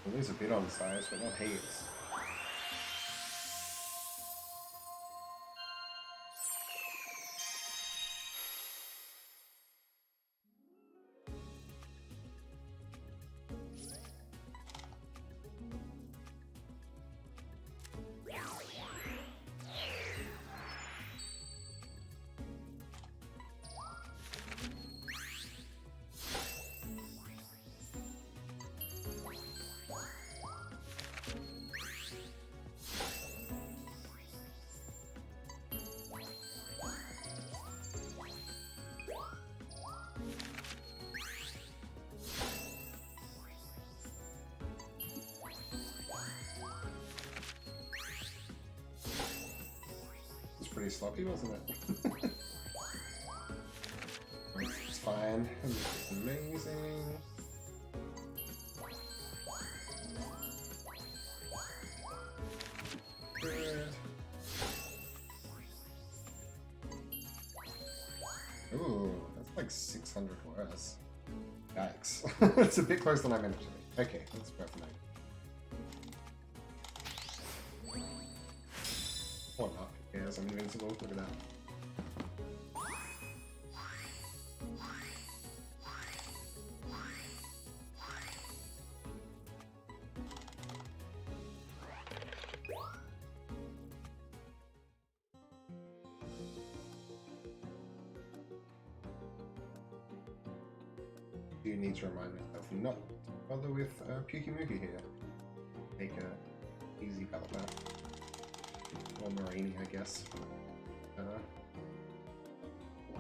Well, there's a bit on size, but not heaps. pretty sloppy, wasn't it? It's fine. It's amazing. Good. Ooh, that's like 600 worse. Yikes. It's a bit closer than I meant it to be. Okay, let's go for 9. Or not. Who cares? I'm invincible. Look at that. You need to remind myself not to bother with Pukey-Mookie here. Take a easy Pelipper. Or Marini, I guess.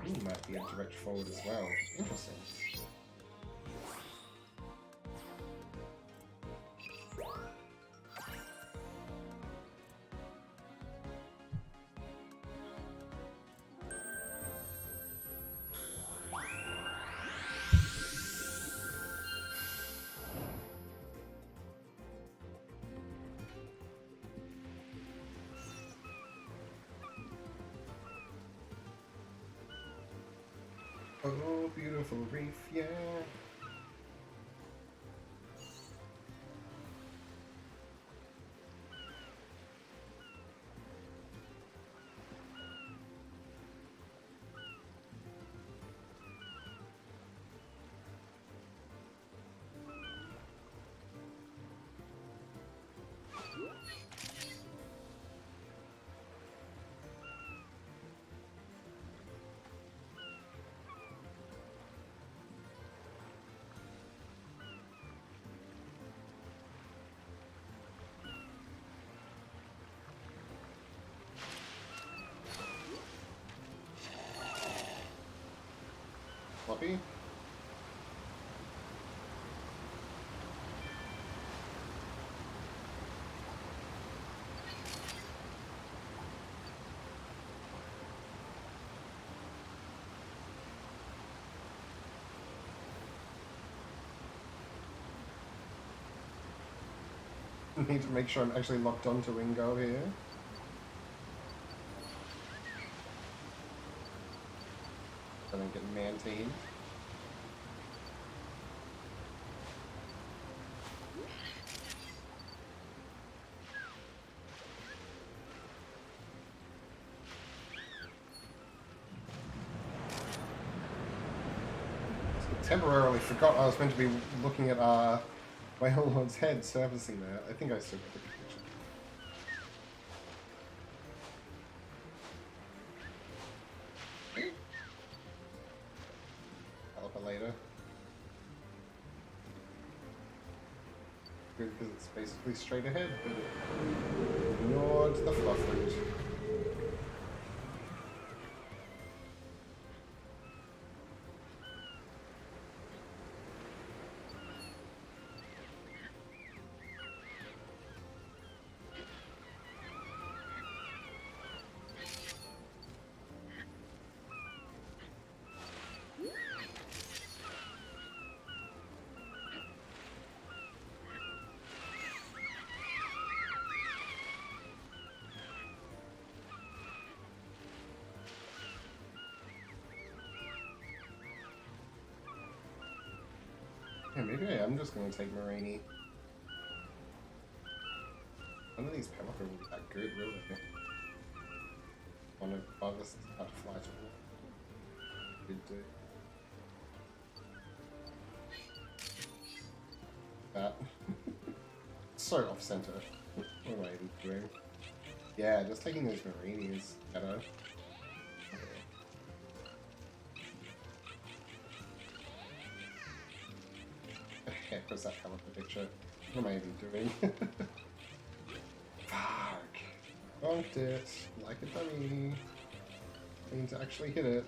He might be a direct forward as well. Interesting. Oh, beautiful reef, yeah. Floppy? Need to make sure I'm actually locked onto Wingo here. I don't get man-teamed. Temporarily forgot I was meant to be looking at Whale Lord's head surfacing there. I think I still got the connection. Pelipper later. Good because it's basically straight ahead, but it ignored the fluff route. Yeah, maybe I am just going to take Marini. None of these Pelipper will be that good, will they? One of Bug's out to fly to all. Good do. That. So off-center. What am I even doing? Yeah, just taking those Marini is better. Heck was that Pelipper picture? What am I even doing? Fuck! Bonked it like a dummy. I need to actually hit it.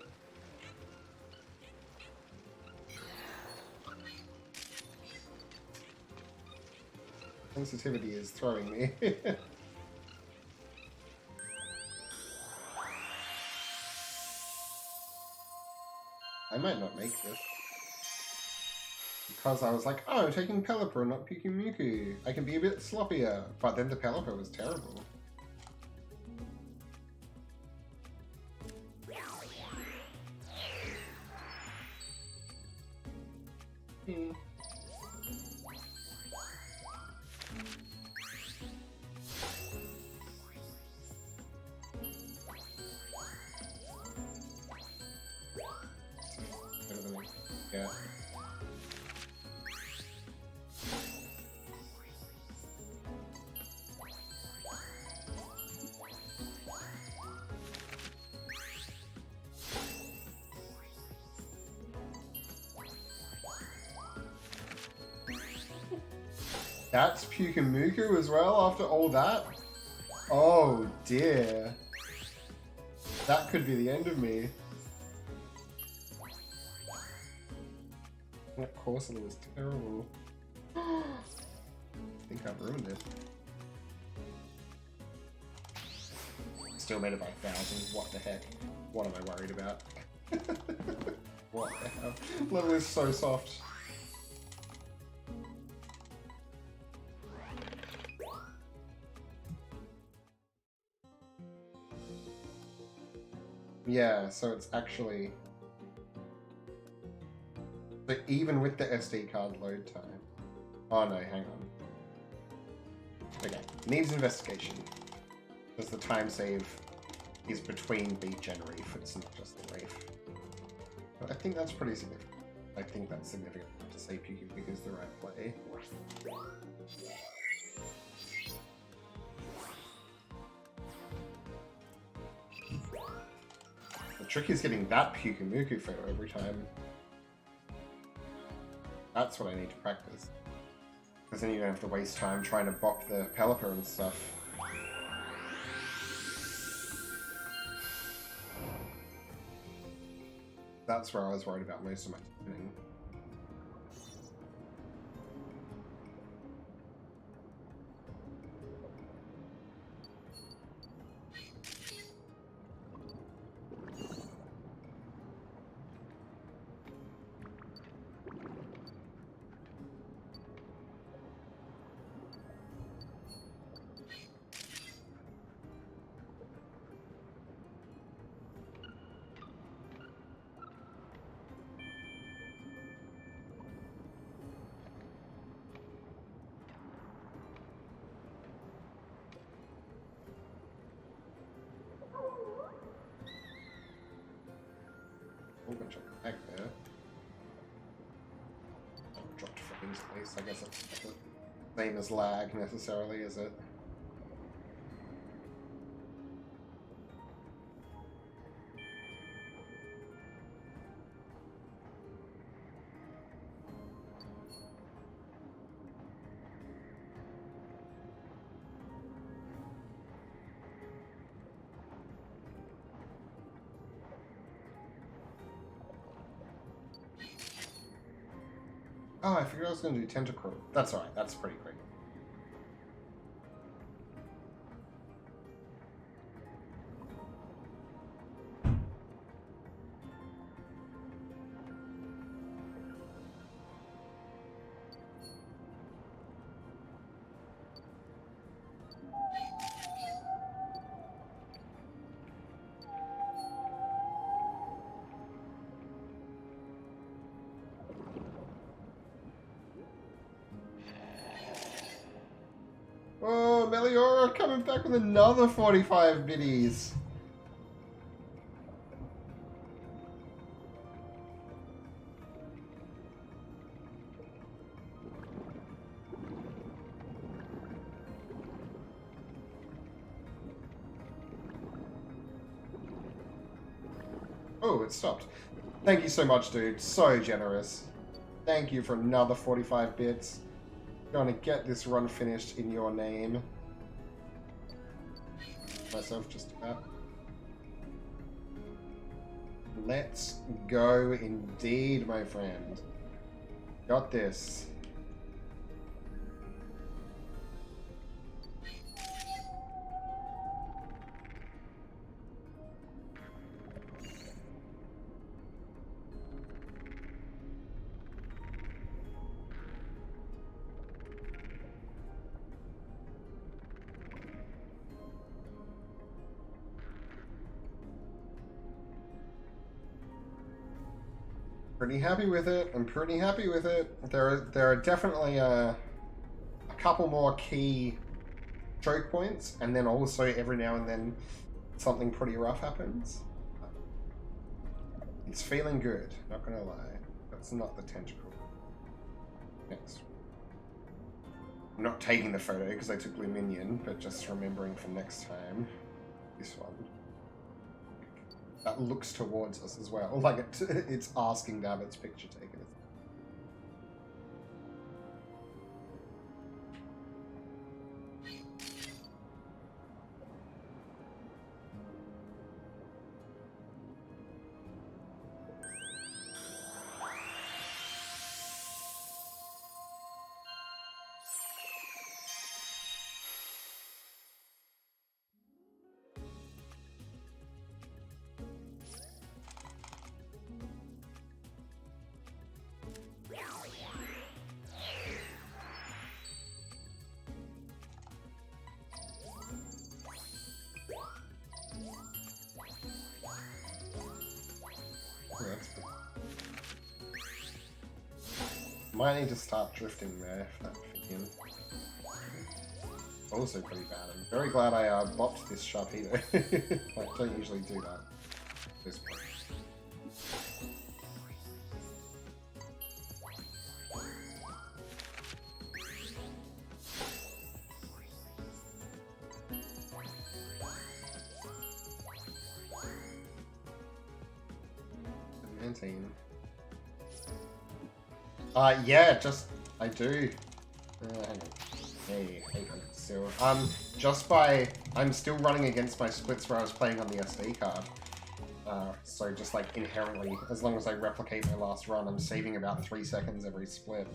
Sensitivity is throwing me. I might not make this. Because I was like, oh, I'm taking Pelipper, not Pikumuku. I can be a bit sloppier. But then the Pelipper was terrible. Hmm. Better than me. Yeah. That's Pikumuku as well after all that? Oh dear. That could be the end of me. That Corsola was terrible. I think I've ruined it. Still made it by 1,000. What the heck? What am I worried about? What the hell? Level is so soft. Yeah, so it's actually... But even with the SD card load time... Oh no, hang on. Okay, needs investigation. Because the time save is between Beach and Reef, it's not just the Reef. But I think that's pretty significant. I think that's significant to say Pikumuku is the right play. The trick is getting that Pikumuku photo every time. That's what I need to practice. Because then you don't have to waste time trying to bop the Pelipper and stuff. That's where I was worried about most of my spinning. Oh, bunch of back there. Oh, dropped frames at least. I guess that's not the same as lag necessarily, is it? Oh, I figured I was going to do Tentacruel. That's alright, that's pretty quick. Oh, Meliora coming back with another 45 biddies. Oh, it stopped. Thank you so much, dude. So generous. Thank you for another 45 bits. Gonna get this run finished in your name. Myself just about. Let's go indeed, my friend. Got this. Pretty happy with it. I'm pretty happy with it. There are definitely a couple more key choke points, and then also every now and then something pretty rough happens. It's feeling good, not gonna lie. That's not the tentacle. Next. I'm not taking the photo because I took Luminion, but just remembering for next time. This one. That looks towards us as well. Like it's asking to have its picture taken. Might need to start drifting there for that again. Also pretty bad. I'm very glad I bopped this Sharpedo. I don't usually do that. This point. Yeah, just, I do. Hang on. Hey, 800 still. I'm still running against my splits where I was playing on the SD card. So just like inherently, as long as I replicate my last run, I'm saving about 3 seconds every split.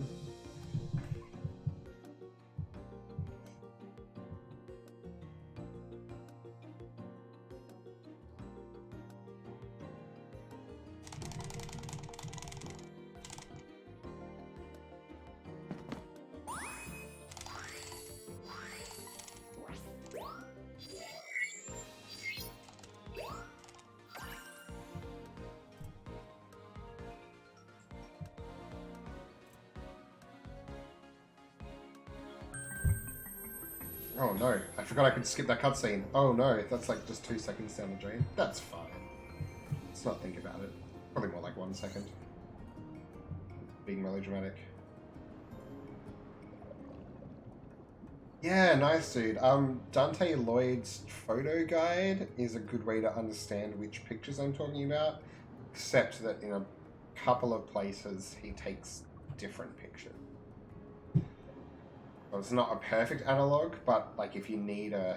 Oh no, I forgot I could skip that cutscene. Oh no, that's like just 2 seconds down the drain. That's fine. Let's not think about it. Probably more like 1 second. Being melodramatic. Yeah, nice dude. Dante Lloyd's photo guide is a good way to understand which pictures I'm talking about, except that in a couple of places he takes different pictures. So it's not a perfect analog, but like if you need a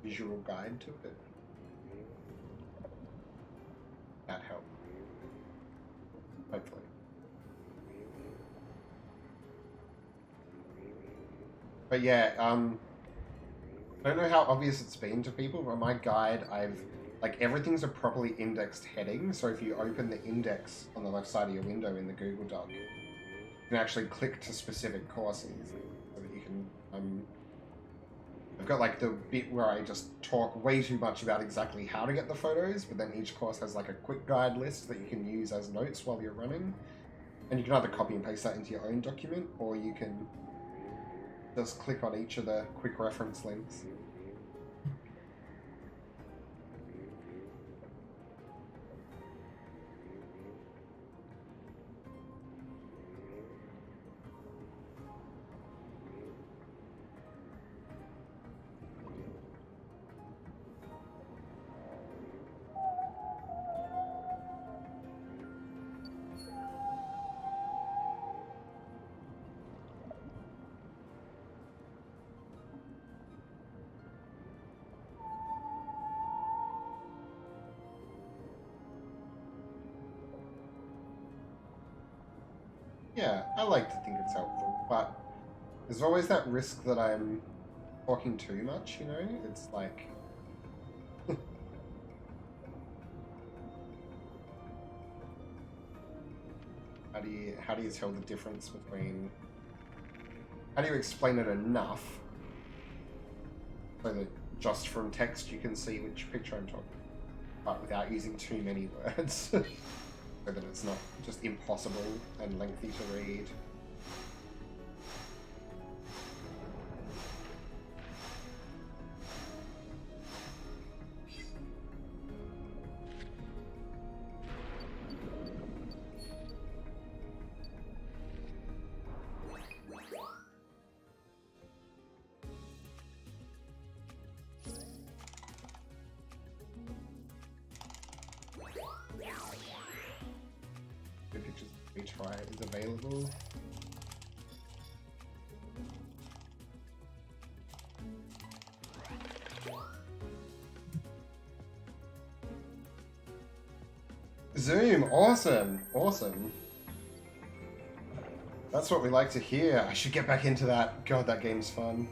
visual guide to it, that helps. Hopefully. But yeah, I don't know how obvious it's been to people, but my guide, like everything's a properly indexed heading, so if you open the index on the left side of your window in the Google Doc, you can actually click to specific courses, so that you can, I've got like the bit where I just talk way too much about exactly how to get the photos, but then each course has like a quick guide list that you can use as notes while you're running, and you can either copy and paste that into your own document, or you can just click on each of the quick reference links. Yeah, I like to think it's helpful, but there's always that risk that I'm talking too much, you know? It's like... How do you tell the difference between... How do you explain it enough so that just from text you can see which picture I'm talking about, but without using too many words? so that it's not just impossible and lengthy to read. Pictures of retry is available. Zoom, awesome, awesome. That's what we like to hear. I should get back into that. God, that game's fun.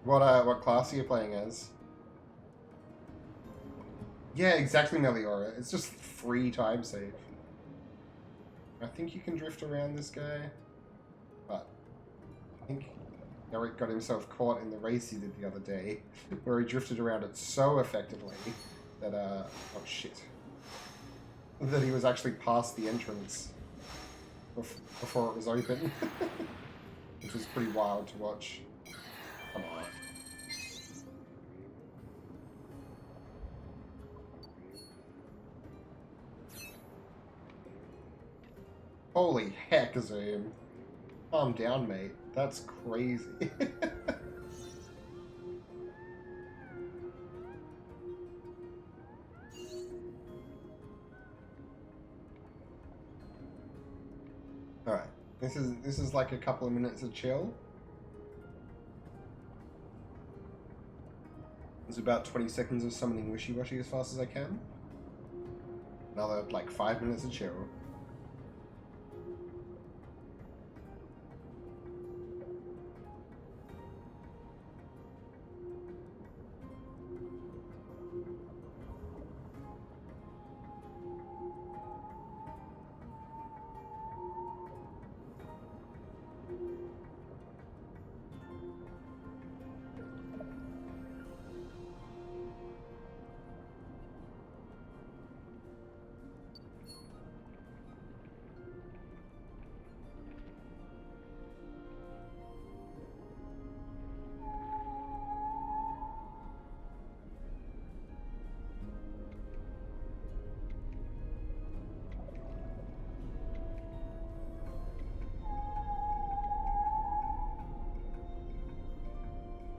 What class are you playing as? Yeah, exactly, Meliora. It's just free time save. I think you can drift around this guy, but I think Eric got himself caught in the race he did the other day, where he drifted around it so effectively that, oh shit, that he was actually past the entrance before it was open, which was pretty wild to watch. Come on. Holy heck, Zoom. Calm down, mate. That's crazy. Alright. This is like a couple of minutes of chill. There's about 20 seconds of summoning Wishy-Washy as fast as I can. Another like 5 minutes of chill.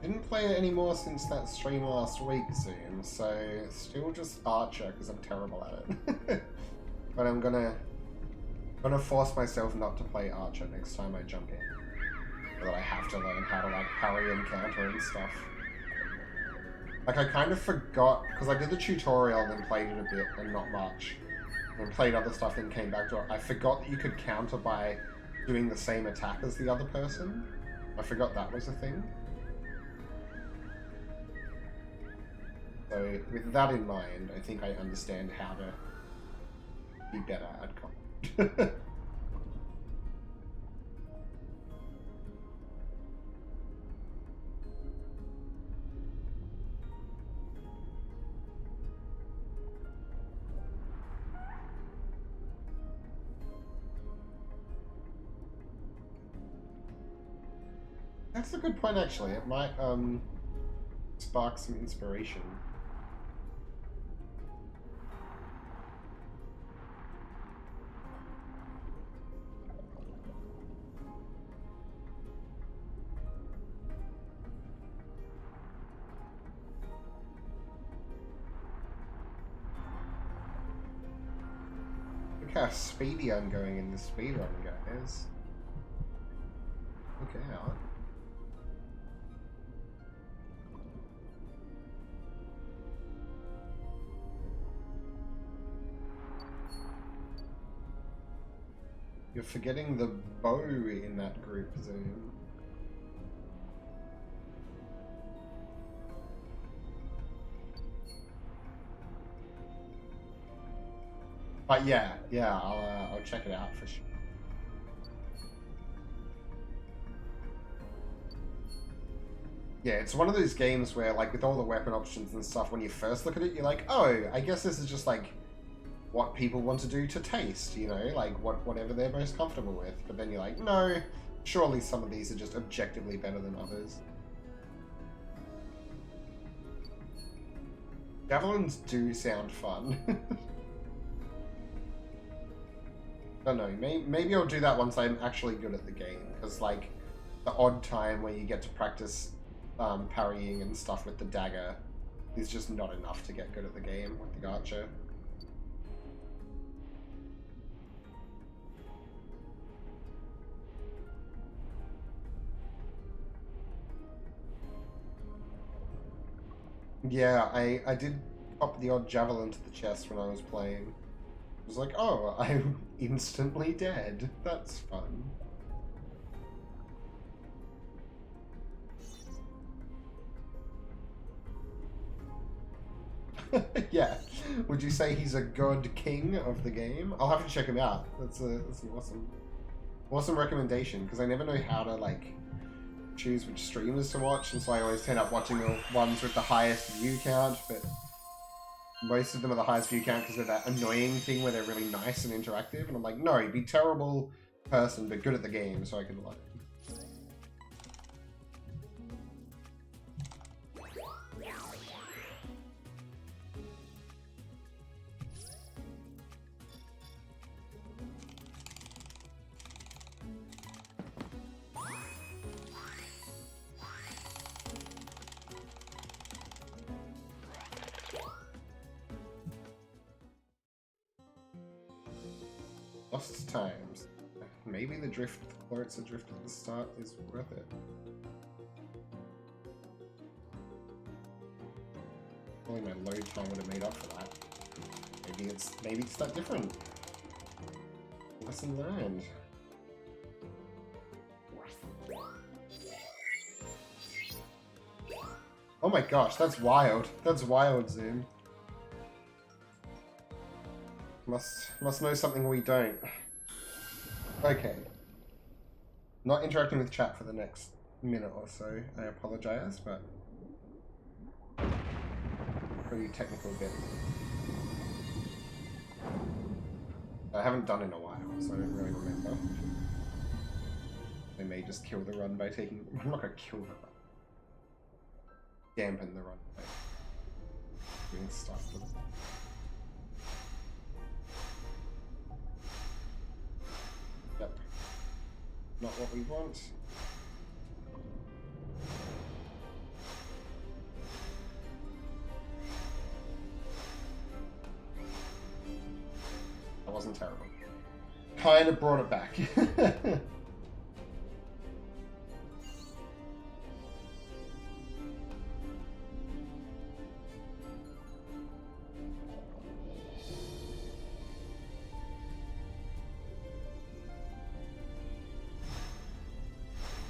Didn't play it anymore since that stream last week, Zoom, so still just Archer, because I'm terrible at it. But I'm gonna force myself not to play Archer next time I jump in. So that I have to learn how to like parry and counter and stuff. Like I kind of forgot, because I did the tutorial and then played it a bit and not much. And played other stuff and came back to it. I forgot that you could counter by doing the same attack as the other person. I forgot that was a thing. So with that in mind, I think I understand how to be better at combat. That's a good point, actually. It might spark some inspiration. Look how speedy I'm going in the speedrun, guys. Look out. You're forgetting the bow in that group, Zoom. But yeah, I'll check it out for sure. Yeah, it's one of those games where, like, with all the weapon options and stuff, when you first look at it, you're like, oh, I guess this is just, like, what people want to do to taste, you know, like whatever they're most comfortable with. But then you're like, no, surely some of these are just objectively better than others. Javelins do sound fun. I don't know, maybe I'll do that once I'm actually good at the game, because like the odd time where you get to practice parrying and stuff with the dagger is just not enough to get good at the game with the archer. Yeah, I did pop the odd javelin to the chest when I was playing. It was like, oh, I'm instantly dead. That's fun. Yeah. Would you say he's a god king of the game? I'll have to check him out. That's an awesome recommendation, because I never know how to like choose which streamers to watch, and so I always end up watching the ones with the highest view count, but most of them are the highest view count because they're that annoying thing where they're really nice and interactive, and I'm like, no, be terrible person but good at the game so I can like. Lost times. Maybe the drift, Chlorits adrift at the start is worth it. Only my load time would have made up for that. Maybe it's that different. Lesson learned. Oh my gosh, that's wild. That's wild, Zoom. Must know something we don't. Okay. Not interacting with chat for the next minute or so. I apologize, but pretty technical bit. I haven't done in a while, so I don't really remember. They may just kill the run by taking. I'm not gonna kill the run. Dampen the run by doing stuff with it. Yep. Not what we want. That wasn't terrible. Kind of brought it back.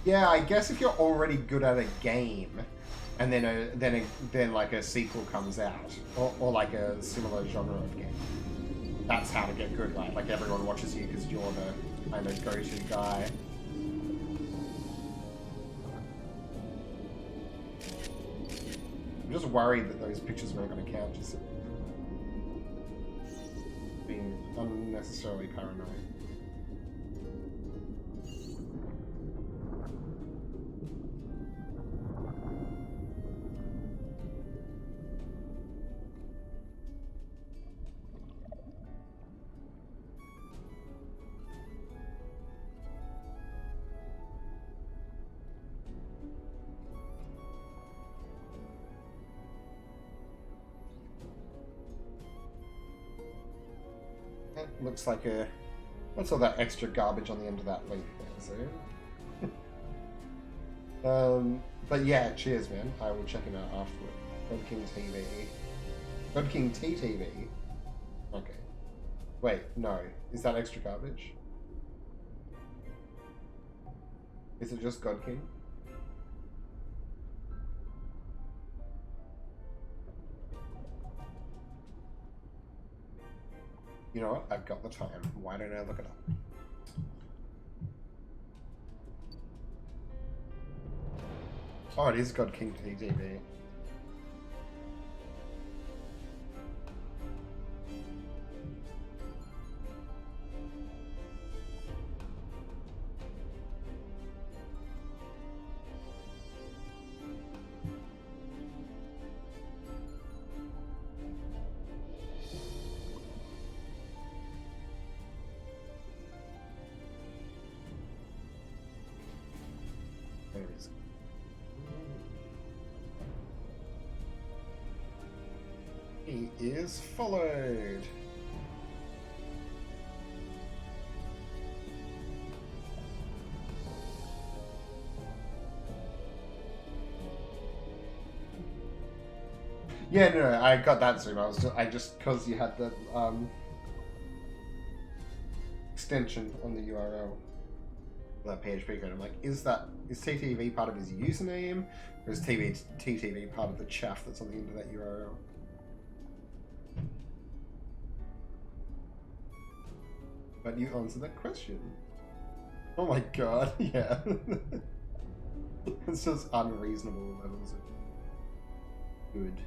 Yeah, I guess if you're already good at a game, and then like a sequel comes out, or like a similar genre of game, that's how to get good, right? Like everyone watches you because you're the kind of go-to guy. I'm just worried that those pictures weren't going to count, just being unnecessarily paranoid. Looks like a... What's all that extra garbage on the end of that link there, so... but yeah, cheers, man. I will check him out afterward. God King TV. God King TTV? Okay. Wait, no. Is that extra garbage? Is it just God King? You know what? I've got the time. Why don't I look it up? Oh, it is God King TTV. He is followed. Yeah, no, I got that zoom. I just because you had the extension on the URL, that PHP code. I'm like, is TTV part of his username, or is TTV part of the chaff that's on the end of that URL? But you answered that question. Oh my god, yeah. It's just unreasonable levels of good.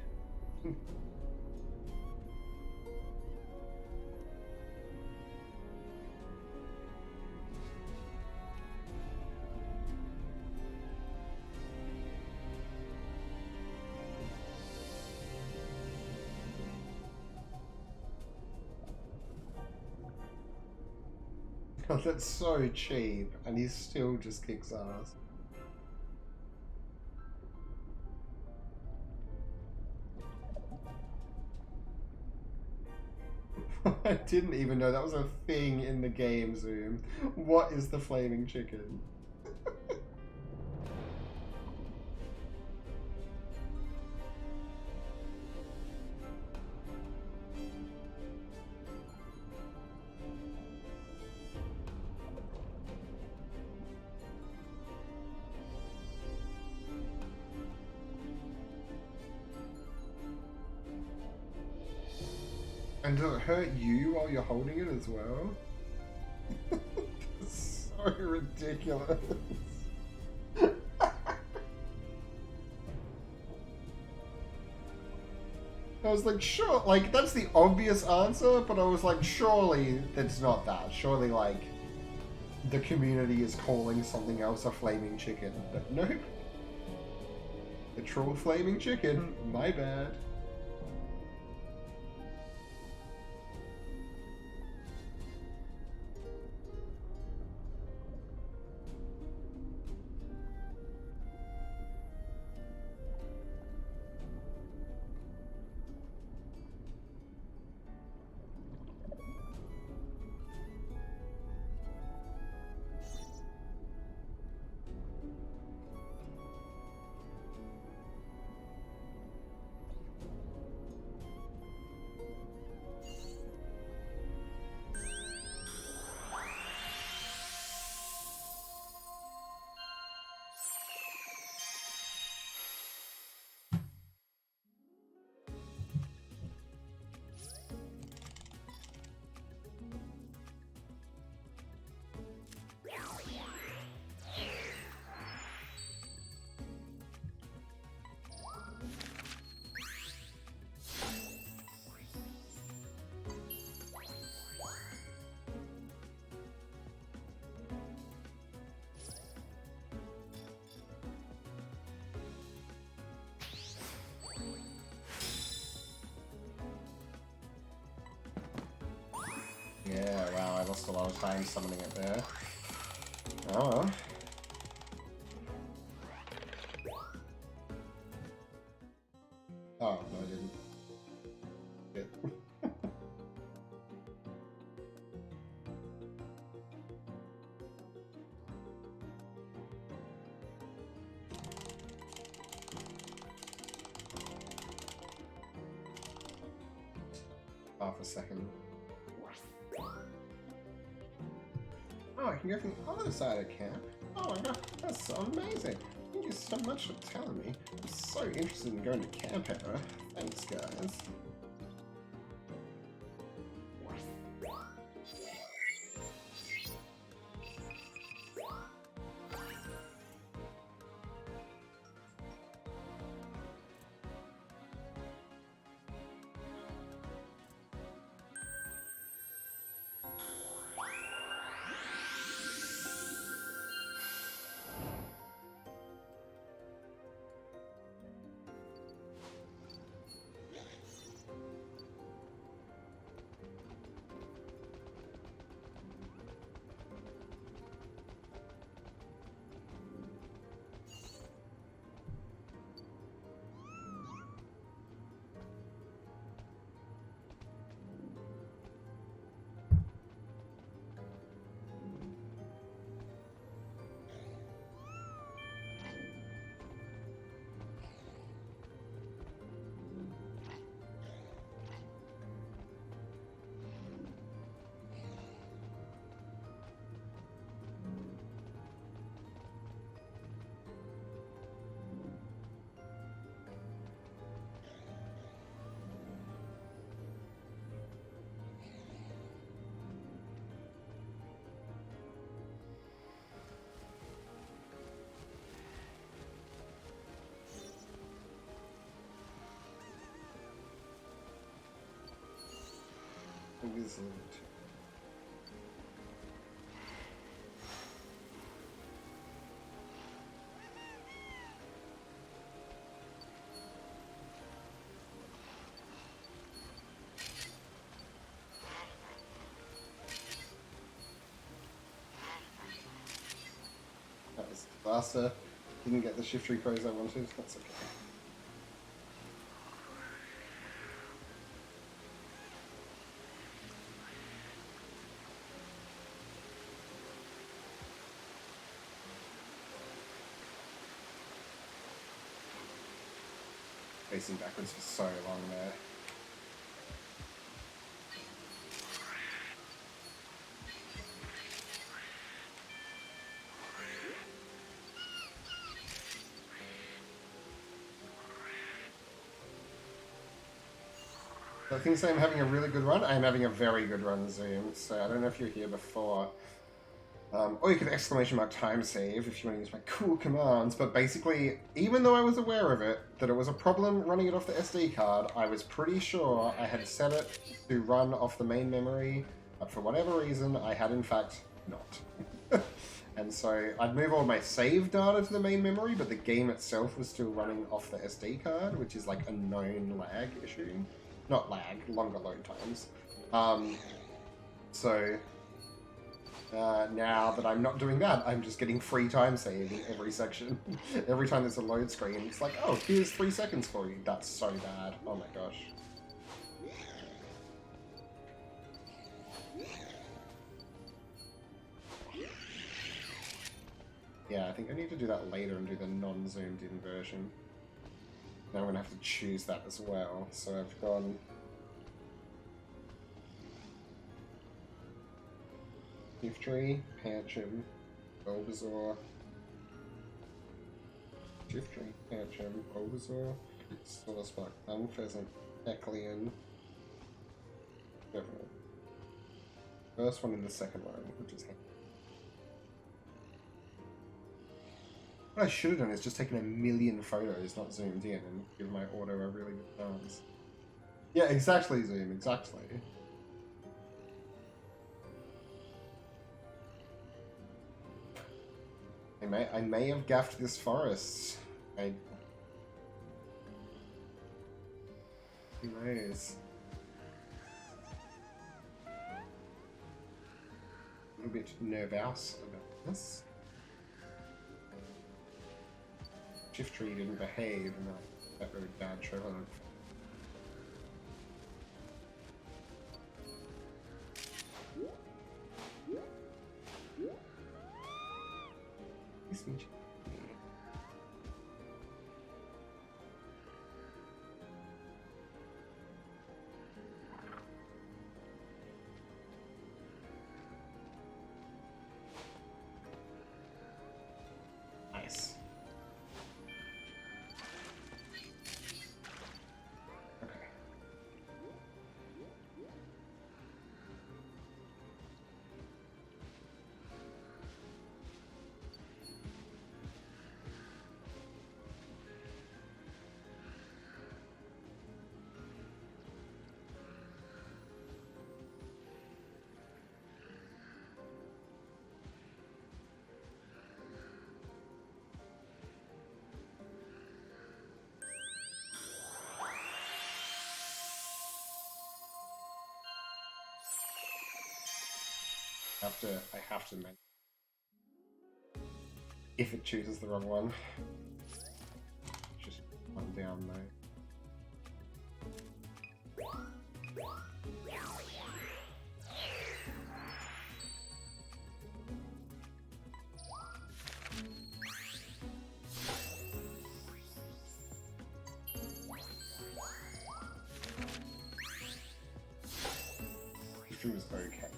God, that's so cheap, and he still just kicks ass. I didn't even know that was a thing in the game, Zoom. What is the flaming chicken? And does it hurt you while you're holding it as well? It's so ridiculous. I was like, sure, like, that's the obvious answer, but I was like, surely it's not that. Surely, like, the community is calling something else a flaming chicken. But nope. The true flaming chicken, my bad. Yeah, wow, I lost a lot of time summoning it there. Oh well. Oh, no, I didn't. Shit. Half a second. Oh, I can go from the other side of camp. Oh my god, that's so amazing. Thank you so much for telling me. I'm so interested in going to camp era. Thanks, guys. wizard. That was a disaster. Didn't get the shift repose I wanted. That's okay. Facing backwards for so long there. I think I'm having a really good run. I'm having a very good run, Zoom. So I don't know if you're here before. Or you could exclamation mark time save if you want to use my cool commands. But basically, even though I was aware of it, that it was a problem running it off the SD card, I was pretty sure I had set it to run off the main memory. But for whatever reason, I had in fact not. And so I'd move all my save data to the main memory, but the game itself was still running off the SD card, which is like a known lag issue. Not lag, longer load times. Now that I'm not doing that, I'm just getting free time saving every section. Every time there's a load screen, it's like, oh, here's 3 seconds for you. That's so bad. Oh my gosh. Yeah, I think I need to do that later and do the non-zoomed in version. Now I'm going to have to choose that as well. So I've gone... Shiftry, Pancham, Bulbasaur, Shiftry, Pancham, Bulbasaur, Solaspark, Unpheasant, Eklian. Definitely. First one and the second one, which is... What I should have done is just taken a million photos, not zoomed in, and give my auto a really good chance. Yeah, exactly, Zoom, exactly. I may have gaffed this forest. Who knows? A little bit nervous about this. Shift tree didn't behave, and that very bad Trevor. Nice. Okay. I have to mention if it chooses the wrong one. Just one down though. It was okay.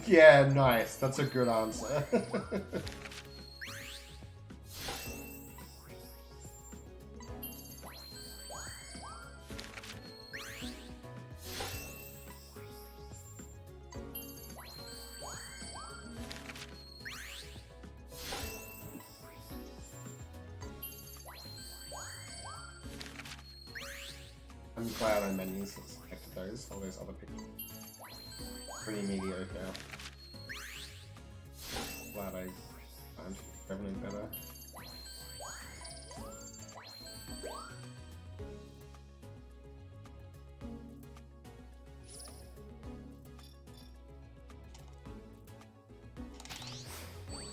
Yeah, nice. That's a good answer. I'm glad I manually selected those. All those other picks. Pretty mediocre. Glad I found Revenant better.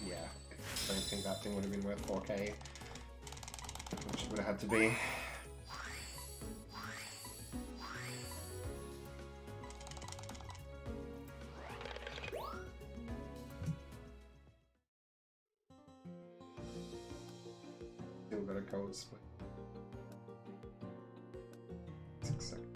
Yeah, I don't think that thing would have been worth 4K, which it would have had to be. Still got a cold split. 6 seconds.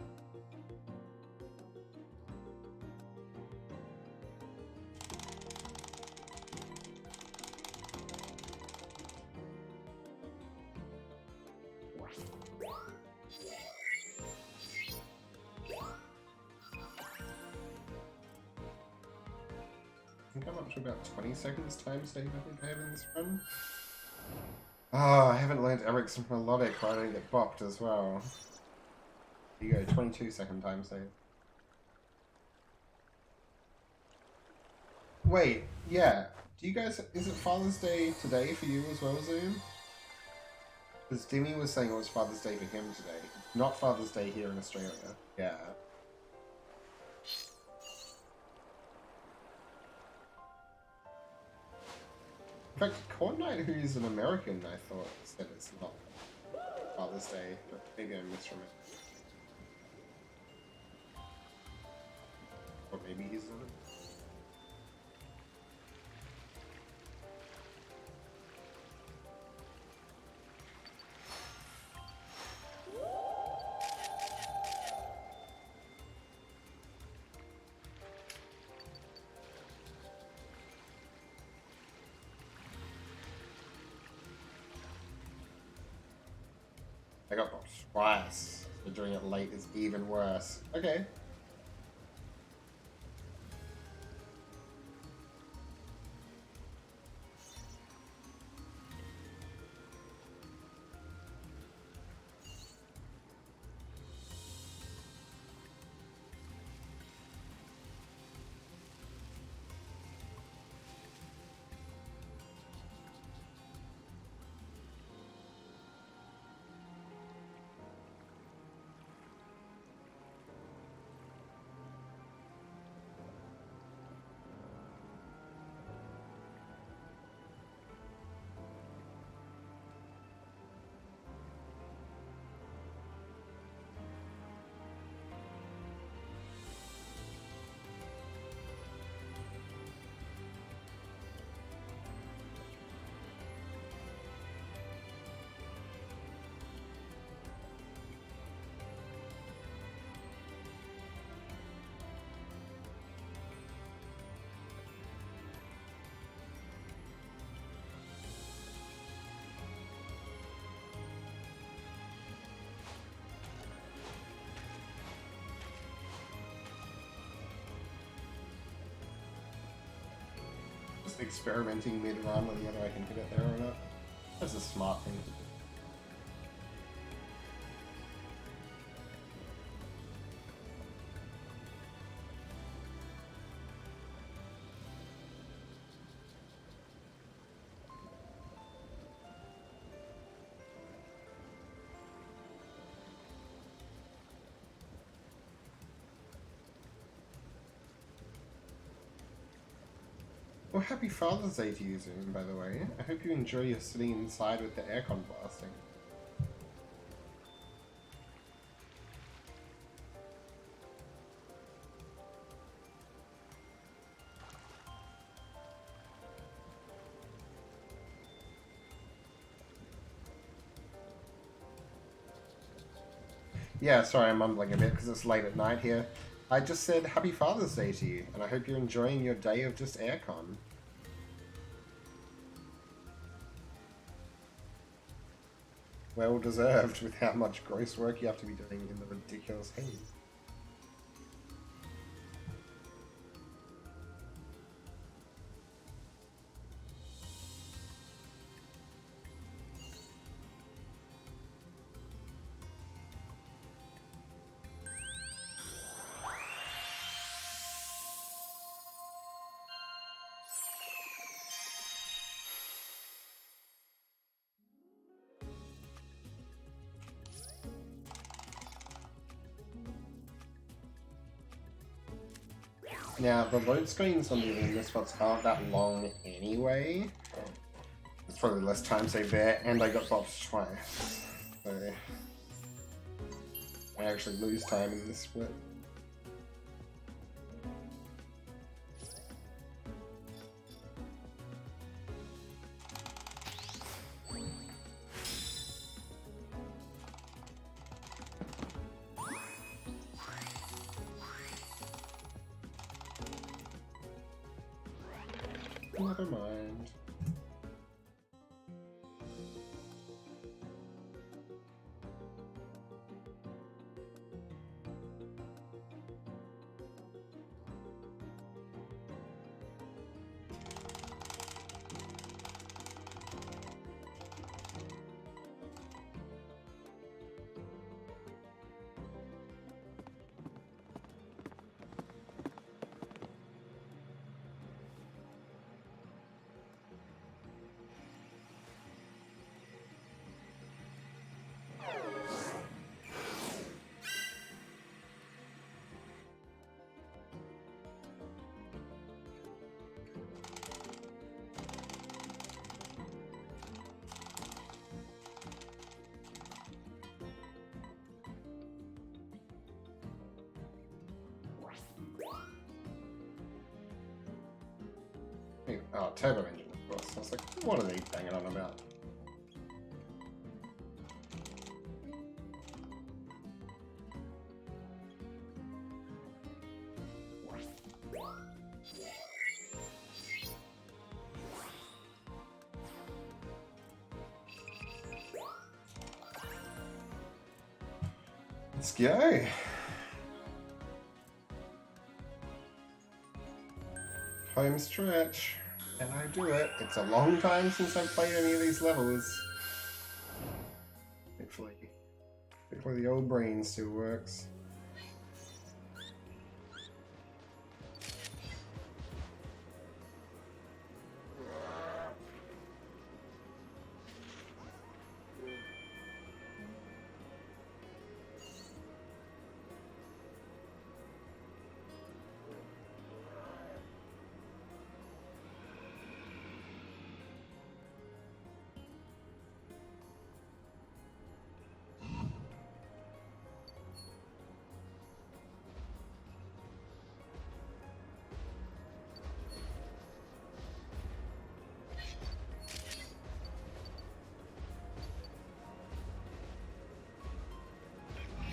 I think I'm up to about 20 seconds time save I think I have in this run. Oh, I haven't learned Eric's melodic, but I don't get bopped as well. There you go, 22-second time save. Wait, yeah. Do you guys, is it Father's Day today for you as well, Zoom? Because Dimmy was saying it was Father's Day for him today. Not Father's Day here in Australia. Yeah. In fact, Corn Knight, who's an American, I thought, said it's not Father's Day, but maybe I misremembered. Or maybe he's not. I got bopped twice. So doing it late is even worse. Okay. Just experimenting mid-run on whether I can hit it there or not. That's a smart thing to do. Well, happy Father's Day to you, Zoom, by the way. I hope you enjoy your sitting inside with the aircon blasting. Yeah, sorry, I'm mumbling a bit because it's late at night here. I just said happy Father's Day to you, and I hope you're enjoying your day of just aircon. Well deserved with how much gross work you have to be doing in the ridiculous heat. Now, the load screens on the arena spots aren't that long anyway. There's probably less time saved there, and I got bopped twice. So I actually lose time in this split. Never mind. Oh, turbo engine, of course. I was like, what are they banging on about? Let's go. Home stretch. And I do it. It's a long time since I've played any of these levels. Hopefully the old brain still works.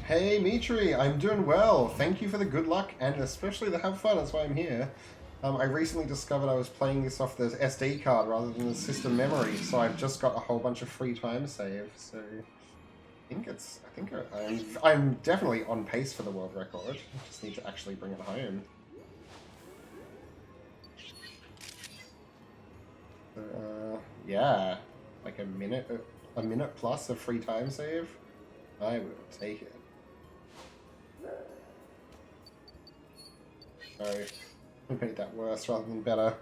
Hey Mitri, I'm doing well. Thank you for the good luck and especially the have fun. That's why I'm here. I recently discovered I was playing this off the SD card rather than the system memory, so I've just got a whole bunch of free time save. So I'm definitely on pace for the world record. I just need to actually bring it home. Yeah, like a minute plus of free time save. I will take it. Sorry, I made that worse rather than better.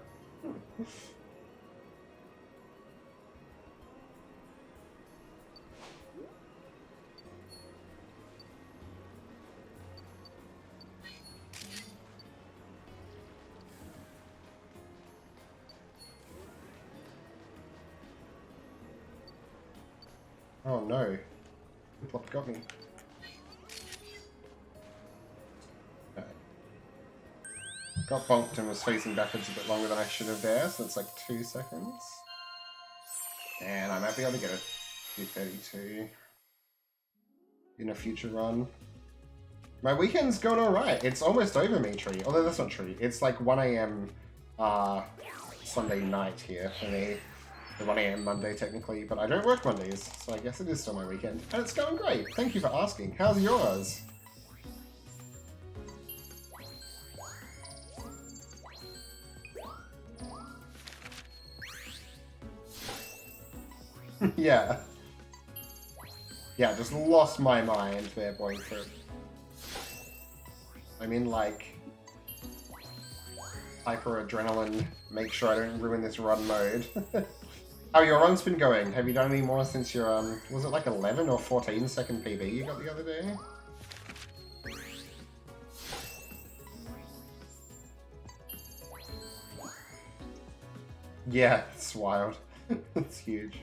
Oh no, Plop got me. Got bonked and was facing backwards a bit longer than I should have there, so it's like 2 seconds. And I might be able to get it. 2:32 in a future run. My weekend's going alright. It's almost over, Mitri. Although that's not true. It's like 1 AM Sunday night here for me. The 1 AM Monday technically, but I don't work Mondays, so I guess it is still my weekend. And it's going great. Thank you for asking. How's yours? Yeah. Yeah, just lost my mind there, boyfriend. I'm in like hyper adrenaline, make sure I don't ruin this run mode. How your run's been going? Have you done any more since your was it like 11 or 14 second PB you got the other day? Yeah, it's wild. It's huge.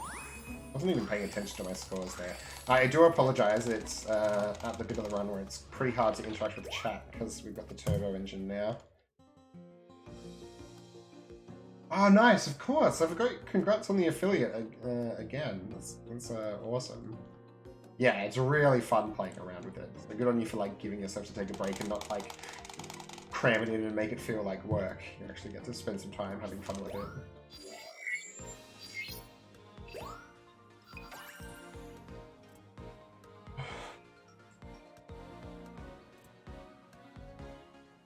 I wasn't even paying attention to my scores there. I do apologize. It's at the bit of the run where it's pretty hard to interact with the chat because we've got the turbo engine now. Oh, nice! Of course. I forgot. Congrats on the affiliate again. That's awesome. Yeah, it's really fun playing around with it. So good on you for like giving yourself to take a break and not like cram it in and make it feel like work. You actually get to spend some time having fun with it.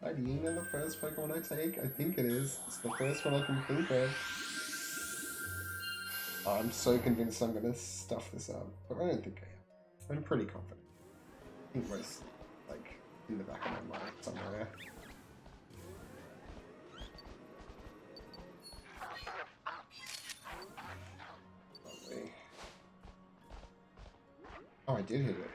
Hyena, the first Pokemon I take? I think it is. It's the first one I can think of. Oh, I'm so convinced I'm going to stuff this up, but I don't think I am. I'm pretty confident. I think most, like, in the back of my mind somewhere. Lovely. Oh, I did hit it.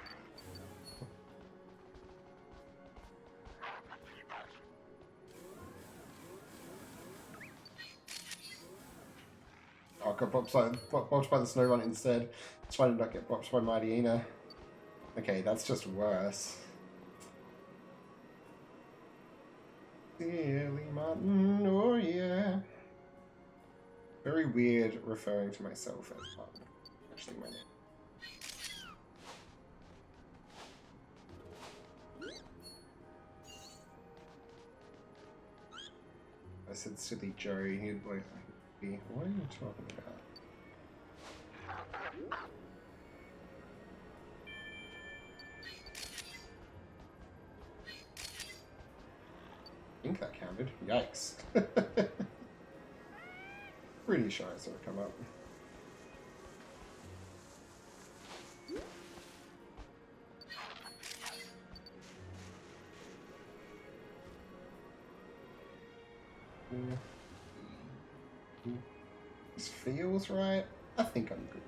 Oh, I got bopped by the snow run instead. It's fine to not get bopped by Mightyena. Okay, that's just worse. Silly Martin, oh yeah. Very weird referring to myself as Martin. Actually, my name. I said silly Joe, he'd like be. What are you talking about? I think that counted. Yikes. Pretty sure I saw it come up. This feels right. I think I'm good.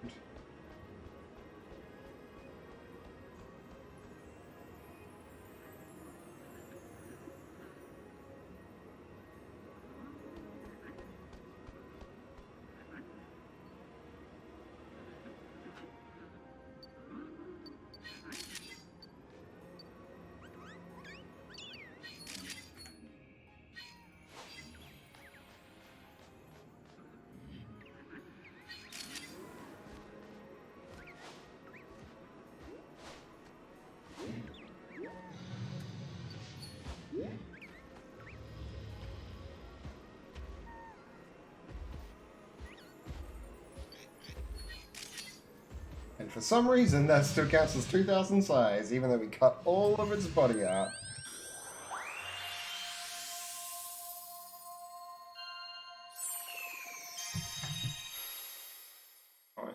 And for some reason, that still counts as 2,000 size, even though we cut all of its body out.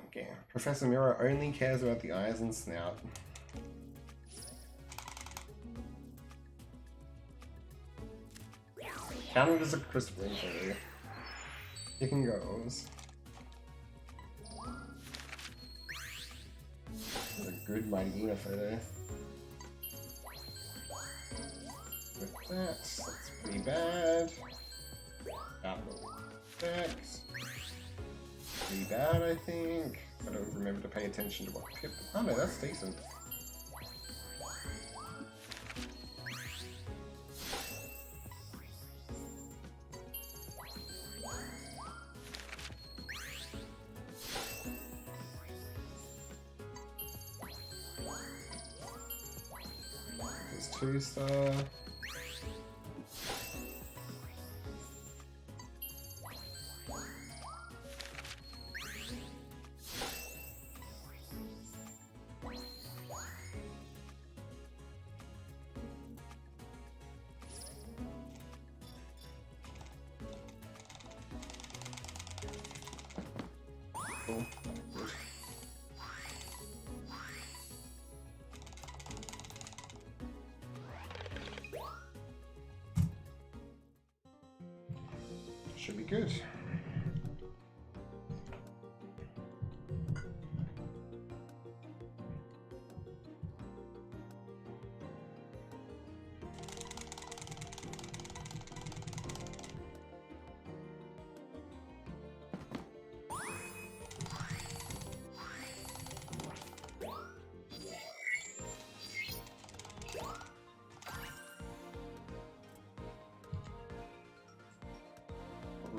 Okay, Professor Mirror only cares about the eyes and snout. Counted as a crystal injury. Chicken goes. A good Mightyena photo. With that, that's pretty bad. Effects. Pretty bad, I think. I don't remember to pay attention to what Pip. Oh no, that's decent. There's 2-star. Cool. Good. Should be good.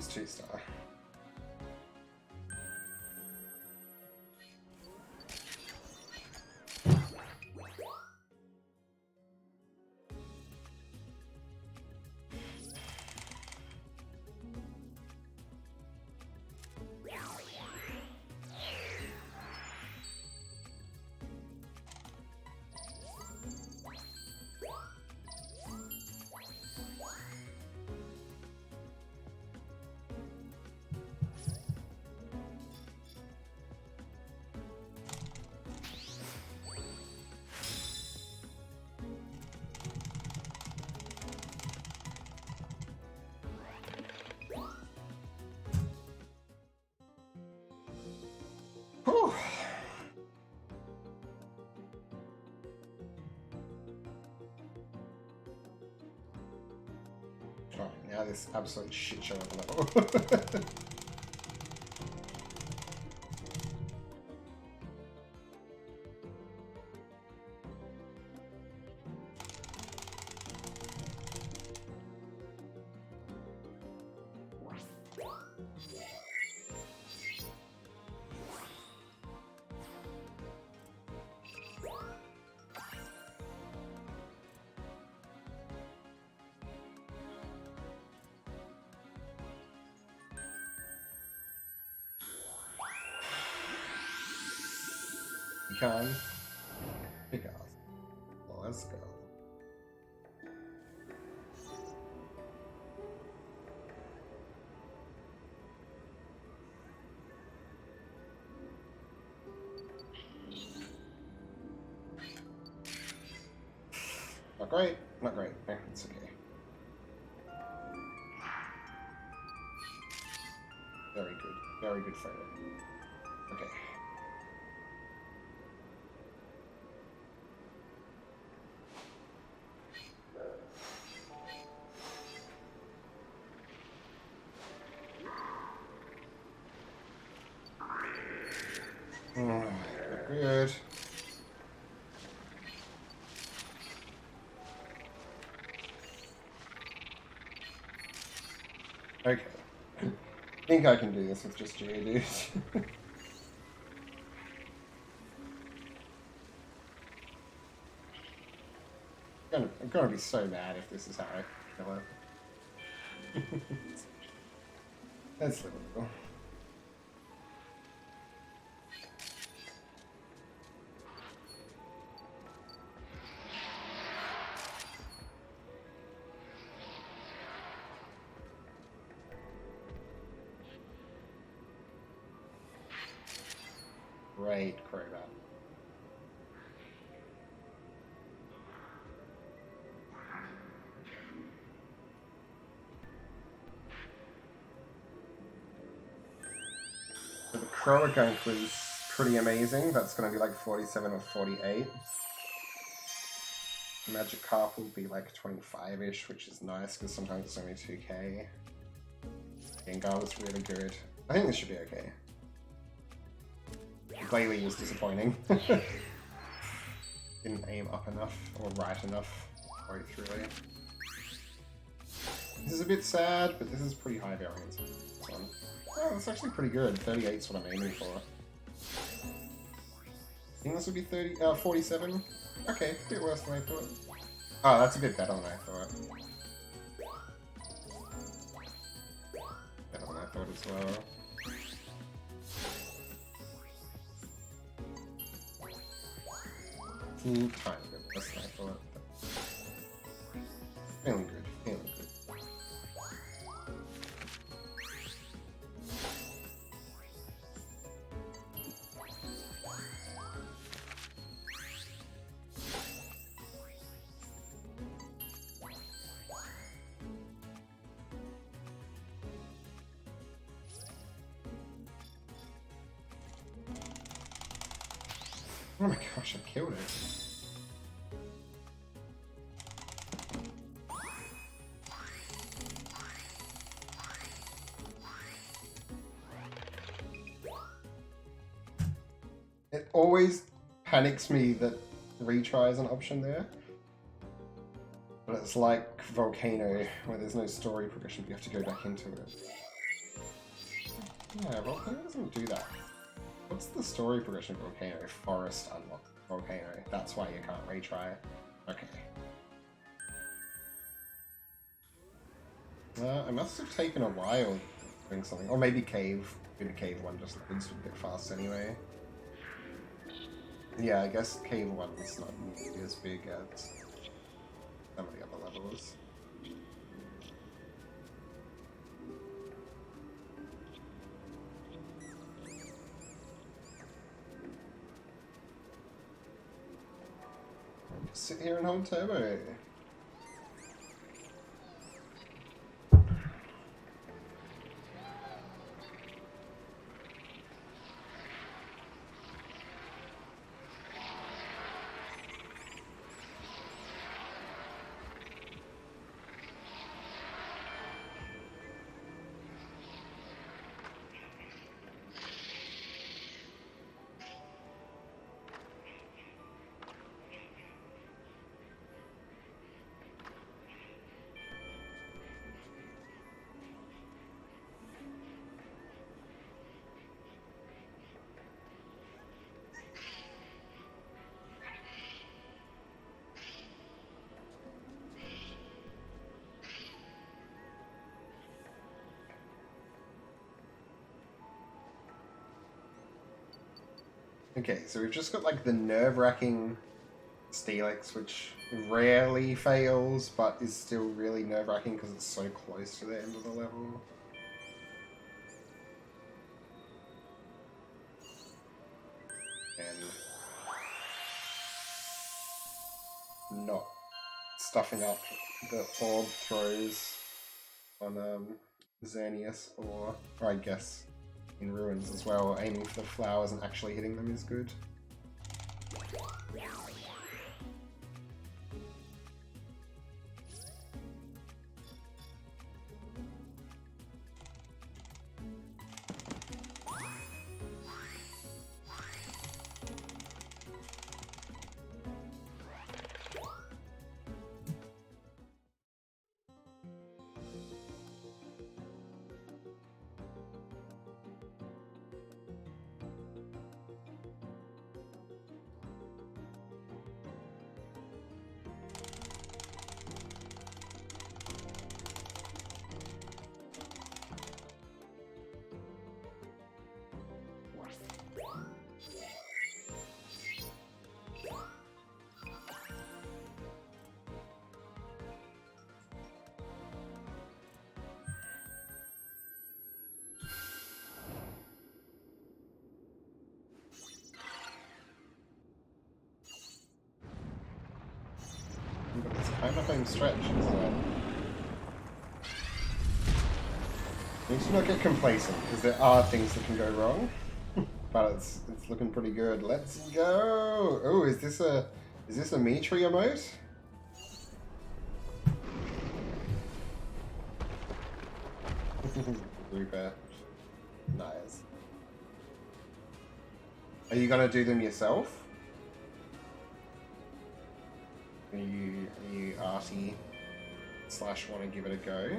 it's 2-star. Whew. Oh, now this absolute shit show of a level. You can pick up. Well, let's go. Not great, not great. Yeah, it's okay. Very good photo. Okay. Good. Okay. I think I can do this with just Geodude. I'm gonna be so mad if this is how I kill it. That's livable. Great Crobat. So the Croagunk was pretty amazing. That's going to be like 47 or 48. Magikarp will be like 25-ish, which is nice because sometimes it's only 2k. Gengar was really good. I think this should be okay. Glalie was disappointing. Didn't aim up enough, or right enough, both really. This is a bit sad, but this is pretty high variance. This one. Oh, that's actually pretty good. 38 is what I'm aiming for. I think this would be 47? Okay, a bit worse than I thought. Oh, that's a bit better than I thought. Better than I thought as well. Kind of bit worse than I thought. Feeling good, feeling good. Oh my gosh, I killed it. It always panics me that retry is an option there. But it's like Volcano, where there's no story progression, but you have to go back into it. Yeah, Volcano doesn't do that. What's the story progression of Volcano? Forest unlocked Volcano. That's why you can't retry. Okay. I must have taken a while doing something. Or maybe Cave. Maybe Cave 1 just loads a bit fast anyway. Yeah, I guess Cave 1 is not nearly as big as some of the other levels. Just sit here and hold turbo. Okay, so we've just got like the nerve-wracking Steelix, which rarely fails, but is still really nerve-wracking because it's so close to the end of the level. And not stuffing up the orb throws on Xerneas, or I guess in Ruins as well. Aiming for the flowers and actually hitting them is good. But it's kind of home stretch, isn't it? You need to not get complacent, because there are things that can go wrong. But it's looking pretty good. Let's go! Oh, is this a Mitri emote? Rupert. Nice. Are you gonna do them yourself? Are you arty / want to give it a go?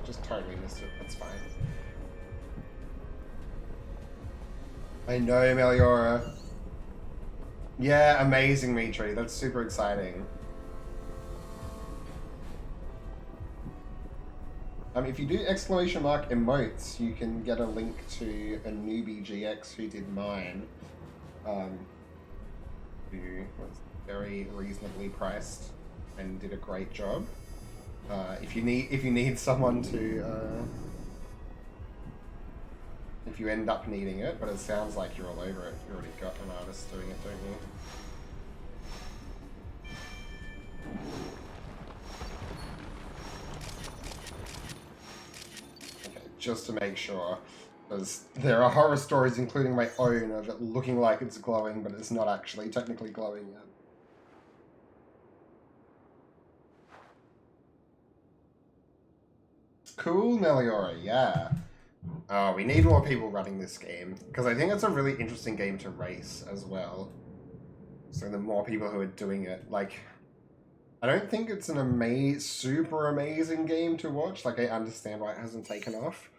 Just totally missed it. That's fine. I know, Meliora. Yeah, amazing, Mitri. That's super exciting. If you do exclamation mark emotes, you can get a link to a newbie GX who did mine, who was very reasonably priced and did a great job. If you need someone to, if you end up needing it, but it sounds like you're all over it. You already got an artist doing it, don't you? Just to make sure, because there are horror stories, including my own, of it looking like it's glowing, but it's not actually technically glowing yet. Cool, Meliora, yeah. We need more people running this game, because I think it's a really interesting game to race as well. So the more people who are doing it, like, I don't think it's an super amazing game to watch. Like, I understand why it hasn't taken off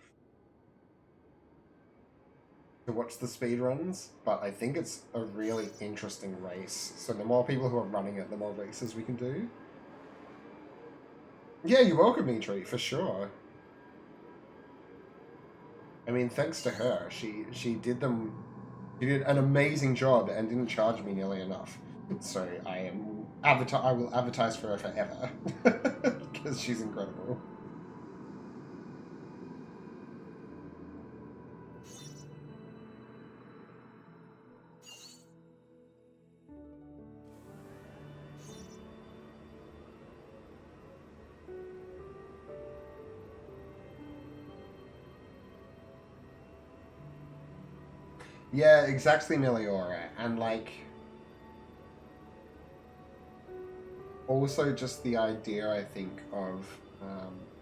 to watch the speedruns, but I think it's a really interesting race. So the more people who are running it, the more races we can do. Yeah, you're welcome, Mitri, for sure. I mean, thanks to her, she did them. She did an amazing job and didn't charge me nearly enough. So I will advertise for her forever because she's incredible. Yeah, exactly, Meliora, and like also just the idea I think of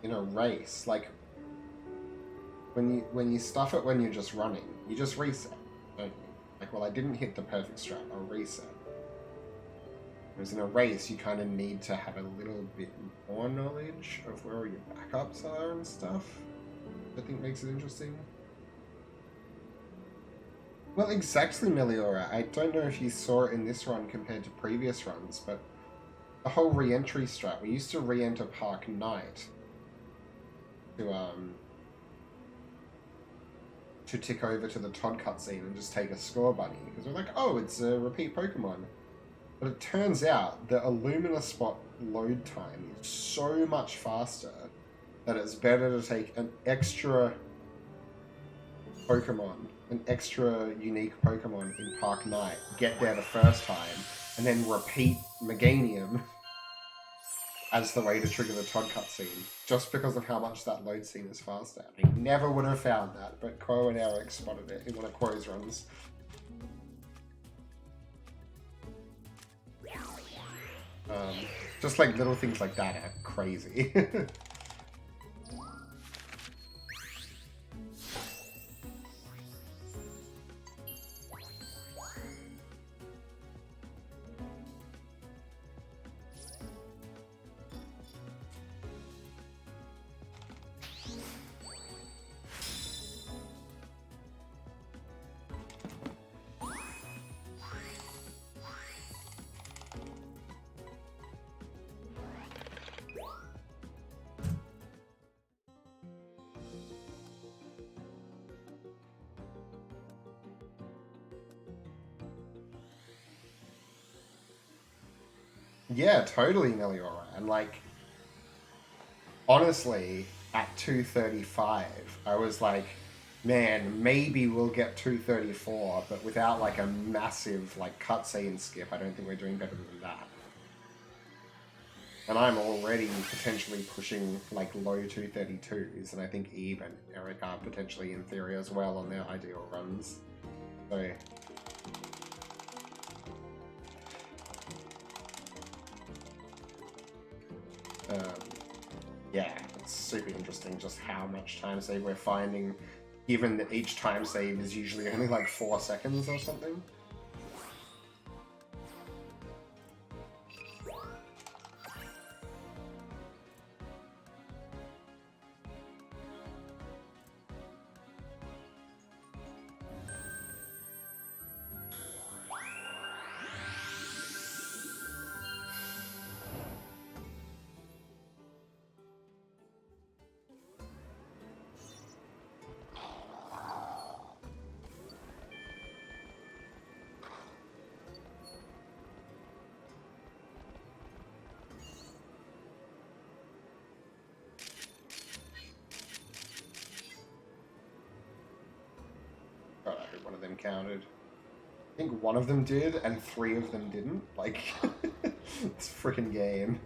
in a race, like when you stuff it when you're just running, you just reset, don't you? Like, well, I didn't hit the perfect strat, I'll reset. Whereas in a race, you kind of need to have a little bit more knowledge of where your backups are and stuff. I think makes it interesting. Well, exactly, Meliora. I don't know if you saw it in this run compared to previous runs, but the whole re-entry strat. We used to re-enter Park Night to tick over to the Todd cutscene and just take a score bunny because we're like, oh, it's a repeat Pokemon. But it turns out the Illumina spot load time is so much faster that it's better to take an extra Pokemon, an extra unique Pokemon in Park Night, get there the first time, and then repeat Meganium as the way to trigger the Todd cutscene, just because of how much that load scene is faster. I never would have found that, but Quo and Eric spotted it in one of Quo's runs. Just like little things like that are crazy. Yeah, totally, Meliora. And like, honestly, at 235, I was like, man, maybe we'll get 234, but without like a massive like cutscene skip, I don't think we're doing better than that. And I'm already potentially pushing like low 232s, and I think Eve and Eric are potentially in theory as well on their ideal runs. So yeah, it's super interesting just how much time save we're finding, given that each time save is usually only like 4 seconds or something. God, I hope one of them counted. I think one of them did, and 3 of them didn't. Like, it's a freaking game.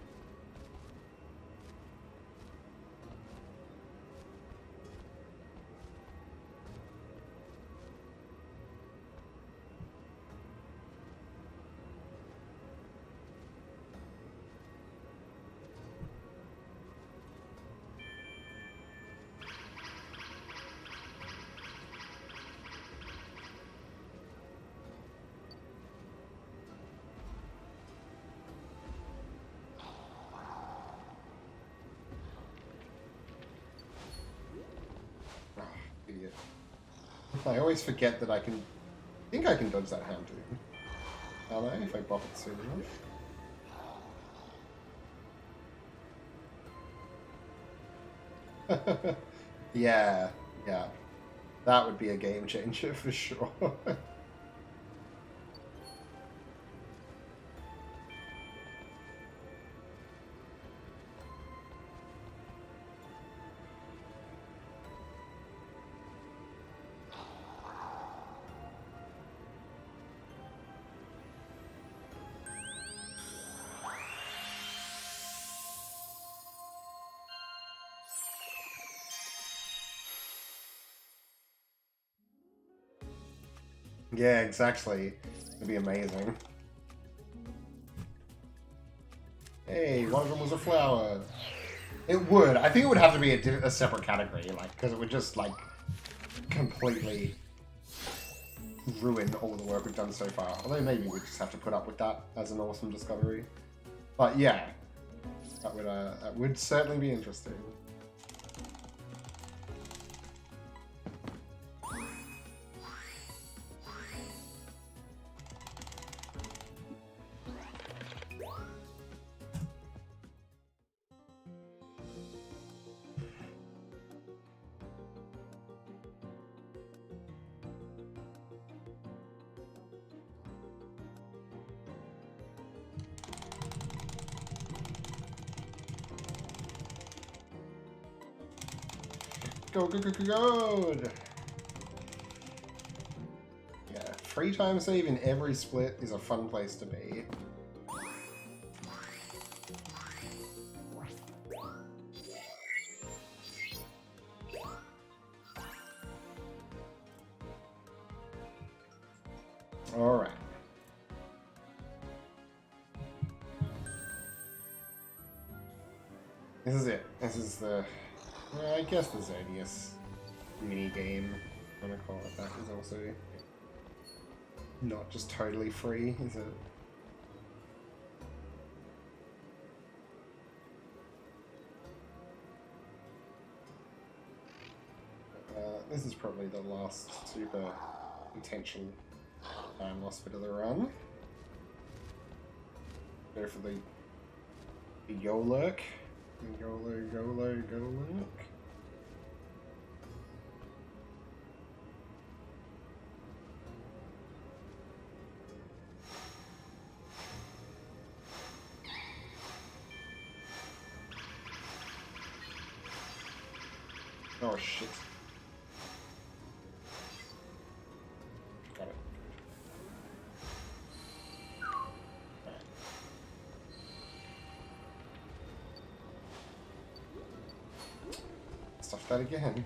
I always forget that I think I can dodge that Houndoom. Can't I, if I bop it soon enough? Yeah. That would be a game changer for sure. Yeah, exactly. It'd be amazing. Hey, one of them was a flower. It would. I think it would have to be a separate category, like, because it would just, like, completely ruin all the work we've done so far. Although maybe we just have to put up with that as an awesome discovery. But yeah, that would certainly be interesting. Go. Yeah, free time save in every split is a fun place to be. Alright. This is it. This is the... I guess the Zodius mini-game, I'm gonna call it that, is also not just totally free, is it? This is probably the last super potential time loss bit of the run. Go for the Yo-Lurk. Go-Lurk. Oh shit. Got it. Alright. Stuff that again.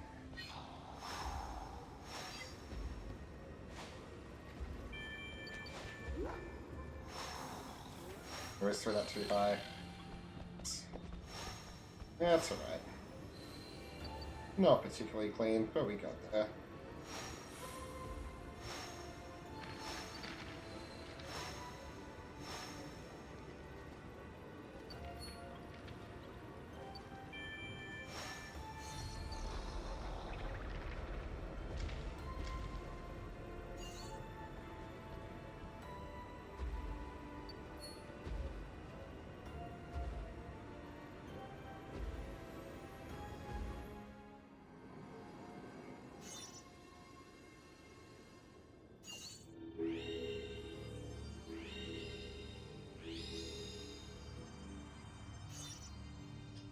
Always throw that too high. That's alright. Not particularly clean, but we got there.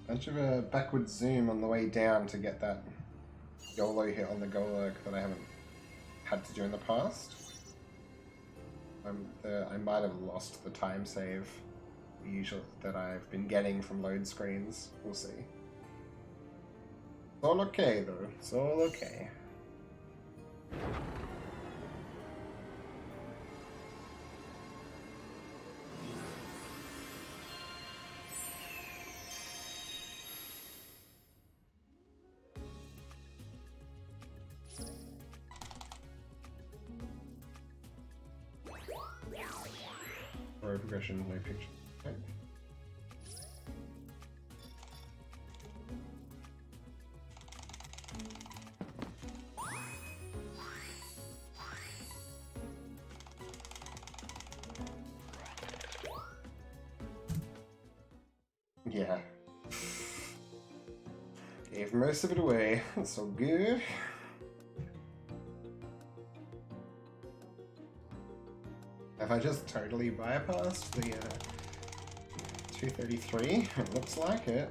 Bunch of a backward zoom on the way down to get that YOLO hit on the Golurk that I haven't had to do in the past. I might have lost the time save that I've been getting from load screens. We'll see. It's all okay though. It's all okay. Road progression, no picture. Okay. Yeah. Gave most of it away. That's so good. Have I just totally bypassed the 233? It looks like it.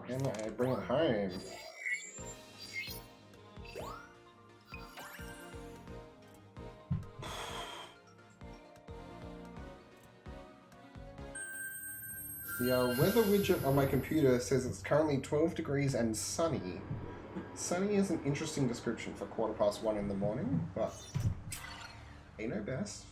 Can I bring it home? The weather widget on my computer says it's currently 12 degrees and sunny. Sunny is an interesting description for 1:15 in the morning, but they know best.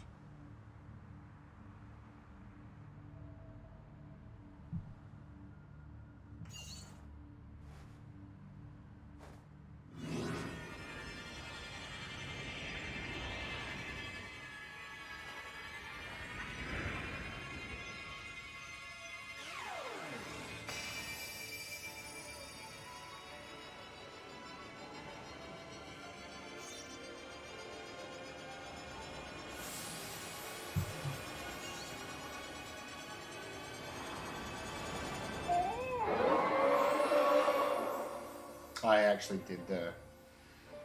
I actually did the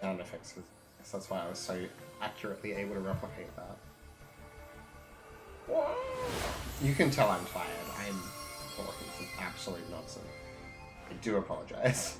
sound effects, so that's why I was so accurately able to replicate that. You can tell I'm tired. I'm talking some absolute nonsense. I do apologize.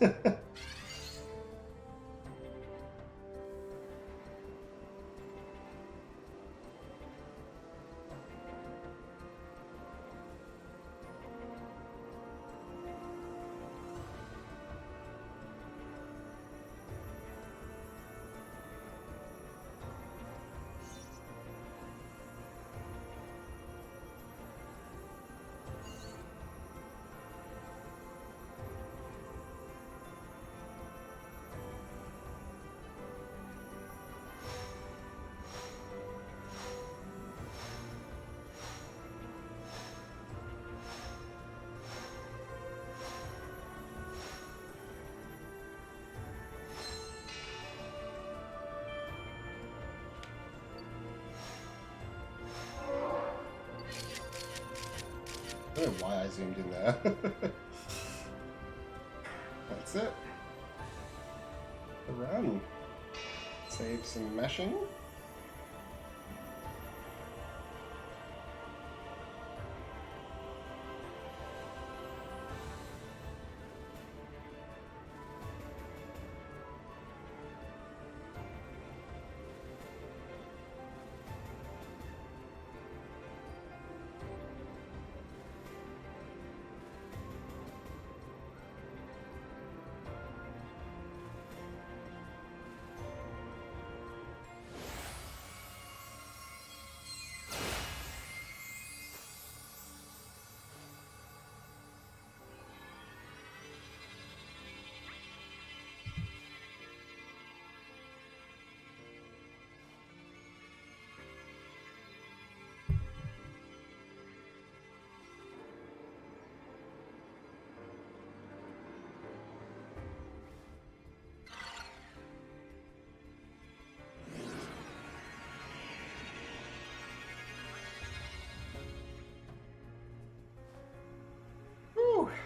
I don't know why I zoomed in there. That's it. The run. Save some meshing.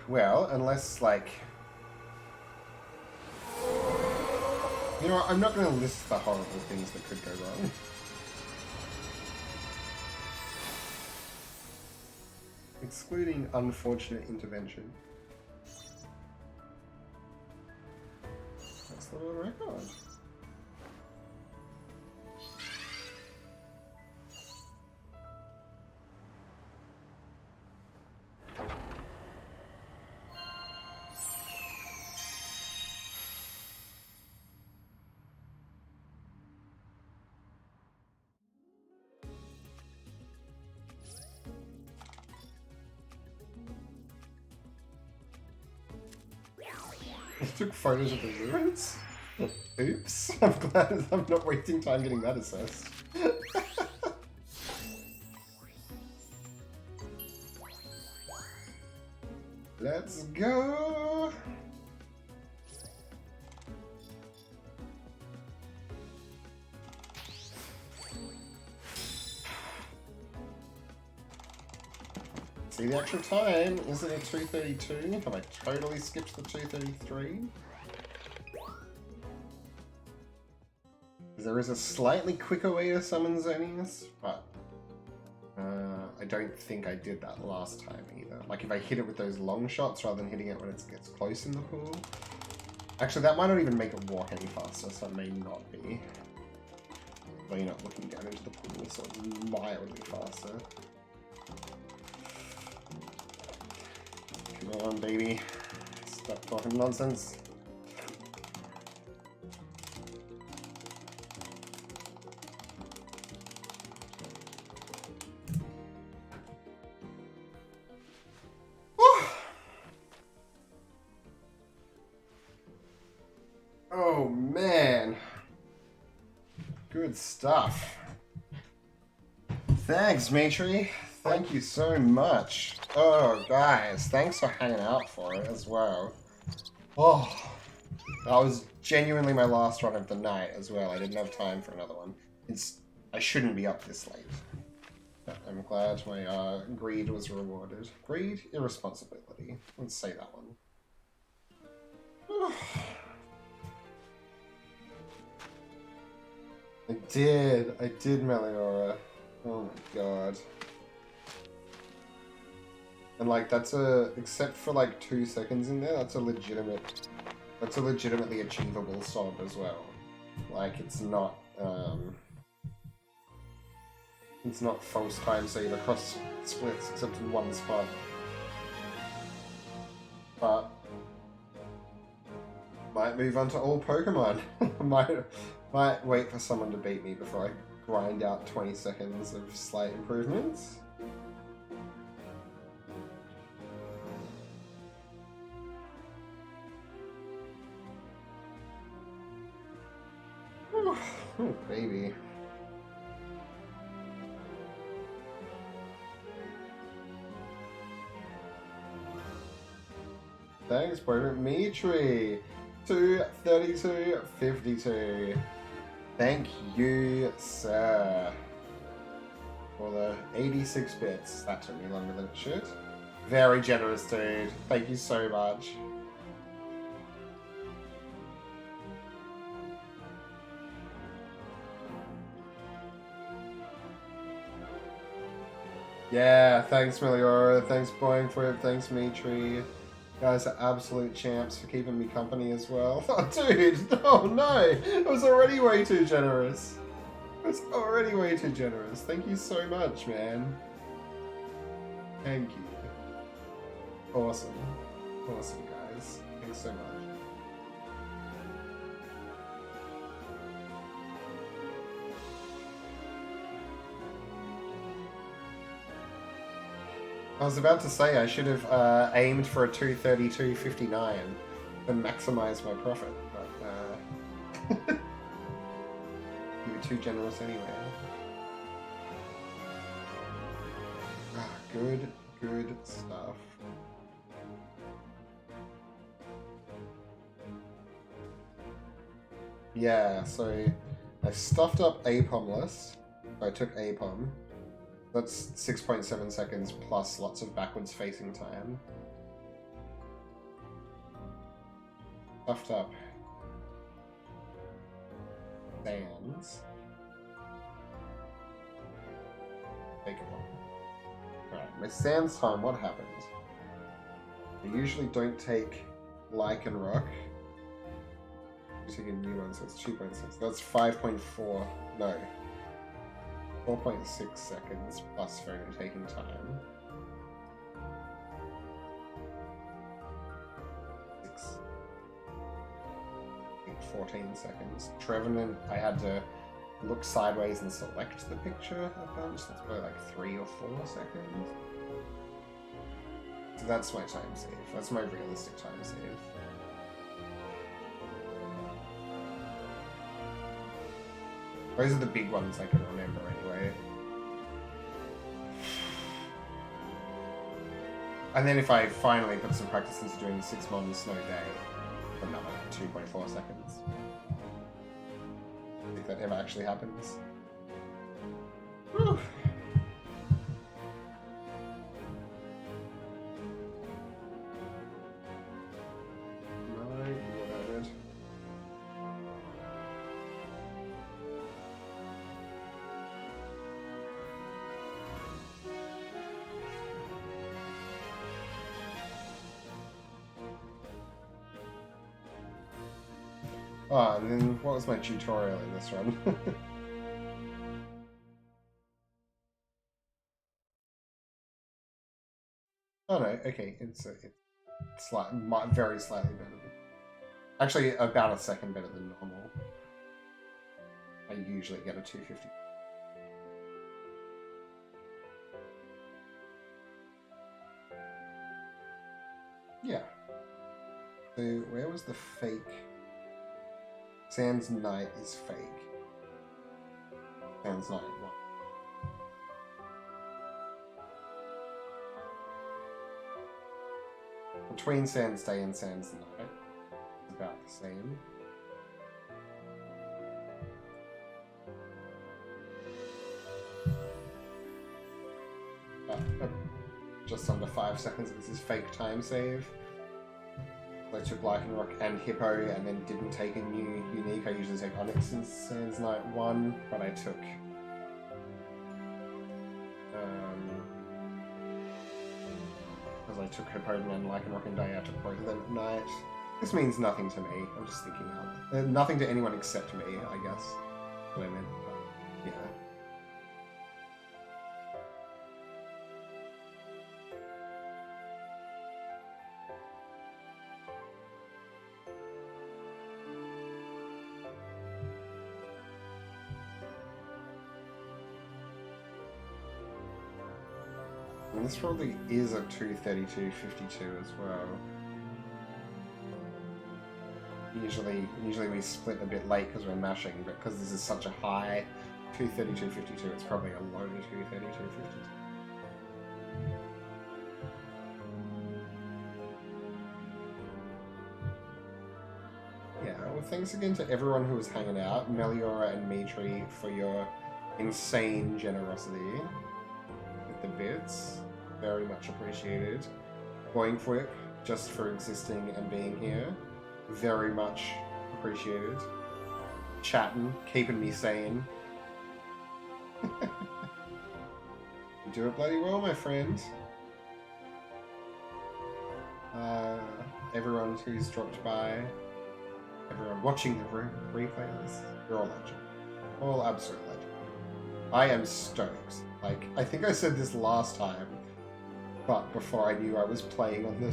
Well, unless, like... You know what, I'm not going to list the horrible things that could go wrong. Excluding unfortunate intervention. That's the little record. I took photos of the ruins? Oops. I'm glad I'm not wasting time getting that assessed. Let's go! see the actual time. Is it a 2:32? Have I totally skipped the 2:33? There is a slightly quicker way to summon Xerneas, but I don't think I did that last time either. Like if I hit it with those long shots rather than hitting it when it gets close in the pool. Actually, that might not even make it walk any faster, so it may not be. Though you're not looking down into the pool, so it's mildly faster. Come on, baby. Stop talking nonsense. Oh, man. Good stuff. Thanks, Matri. Thank you so much. Oh, guys, thanks for hanging out for it as well. Oh, that was genuinely my last run of the night as well. I didn't have time for another one. I shouldn't be up this late. But I'm glad my greed was rewarded. Greed? Irresponsibility. Let's say that one. I did, Meliora. Oh my god. And like except for like 2 seconds in there, that's a legitimately achievable sob as well. Like it's not false time save across splits except in one spot. But might move on to all Pokemon. might wait for someone to beat me before I grind out 20 seconds of slight improvements. Oh, baby. Thanks, Bro Mitri. 232.52. Thank you, sir. For the 86 bits. That took me longer than it should. Very generous, dude. Thank you so much. Yeah, thanks, Meliora. Thanks, Boing for it. Thanks, Mitri. You guys are absolute champs for keeping me company as well. Oh, dude! Oh, no! I was already way too generous. Thank you so much, man. Thank you. Awesome. Awesome, guys. Thanks so much. I was about to say I should have aimed for a 232.59 and maximize my profit, but you were too generous anyway. Ah, good stuff. Yeah, so I stuffed up APOM-less. I took APOM. That's 6.7 seconds plus lots of backwards facing time. Stuffed up Sands. Take it on. Alright, my Sands time, what happened? I usually don't take Lycanroc. I'm taking a new one, so it's 2.6. That's 5.4. No. 4.6 seconds plus phone taking time. 14 seconds. Trevenant, I had to look sideways and select the picture a bunch. That's probably like 3 or 4 seconds. So that's my time save. That's my realistic time save. Those are the big ones I can remember anyway. And then if I finally put some practice into doing the 6 Modern Snow Day, another 2.4 seconds. I think that ever actually happens. Whew. Oh, and then what was my tutorial in this run? Oh no, okay, it's very slightly better than... Actually, about a second better than normal. I usually get a 250. Yeah. So, where was the fake? Sans Knight is fake. Sans Knight 1. Between Sans Day and Sans Night, it's about the same. Just under 5 seconds. This is fake time save. I took Lycanroc and Hippo and then didn't take a new unique. I usually take Onyx in Sans Knight 1, but I took because I took Hippowdon and Lycanroc and I took both of them at night. This means nothing to me. I'm just thinking out. Nothing to anyone except me, I guess. What I meant. But, yeah. And this probably is a 232.52 as well. Usually we split a bit late because we're mashing, but because this is such a high 232.52, it's probably a low 232.52. Yeah, well, thanks again to everyone who was hanging out, Meliora and Mitri, for your insane generosity with the bits. Very much appreciated. Boingfwip, just for existing and being here. Very much appreciated. Chatting, keeping me sane. You do it bloody well, my friend. Everyone who's dropped by, everyone watching the replays, you're all legend. All absolute legend. I am stoked. Like, I think I said this last time, but before I knew I was playing on the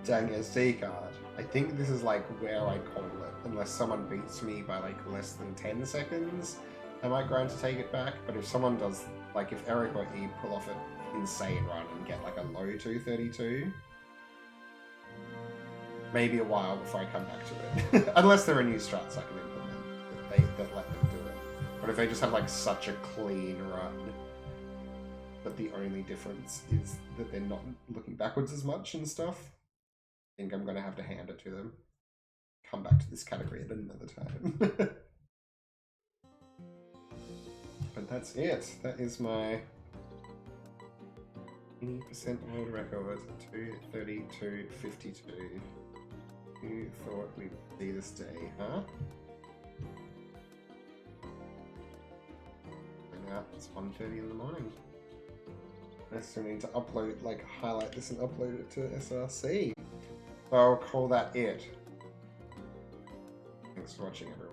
dang SD card. I think this is like where I call it, unless someone beats me by like less than 10 seconds, I might grind to take it back. But if someone does, like if Eric or E pull off an insane run and get like a low 232, maybe a while before I come back to it. Unless there are new strats I can implement that let them do it. But if they just have like such a clean run, but the only difference is that they're not looking backwards as much and stuff, I think I'm going to have to hand it to them. Come back to this category at another time. But that's it. That is my 80% world record, 232.52. Who thought we'd see this day, huh? And now it's 1:30 in the morning. I still need to upload, like, highlight this and upload it to SRC. So I'll call that it. Thanks for watching, everyone.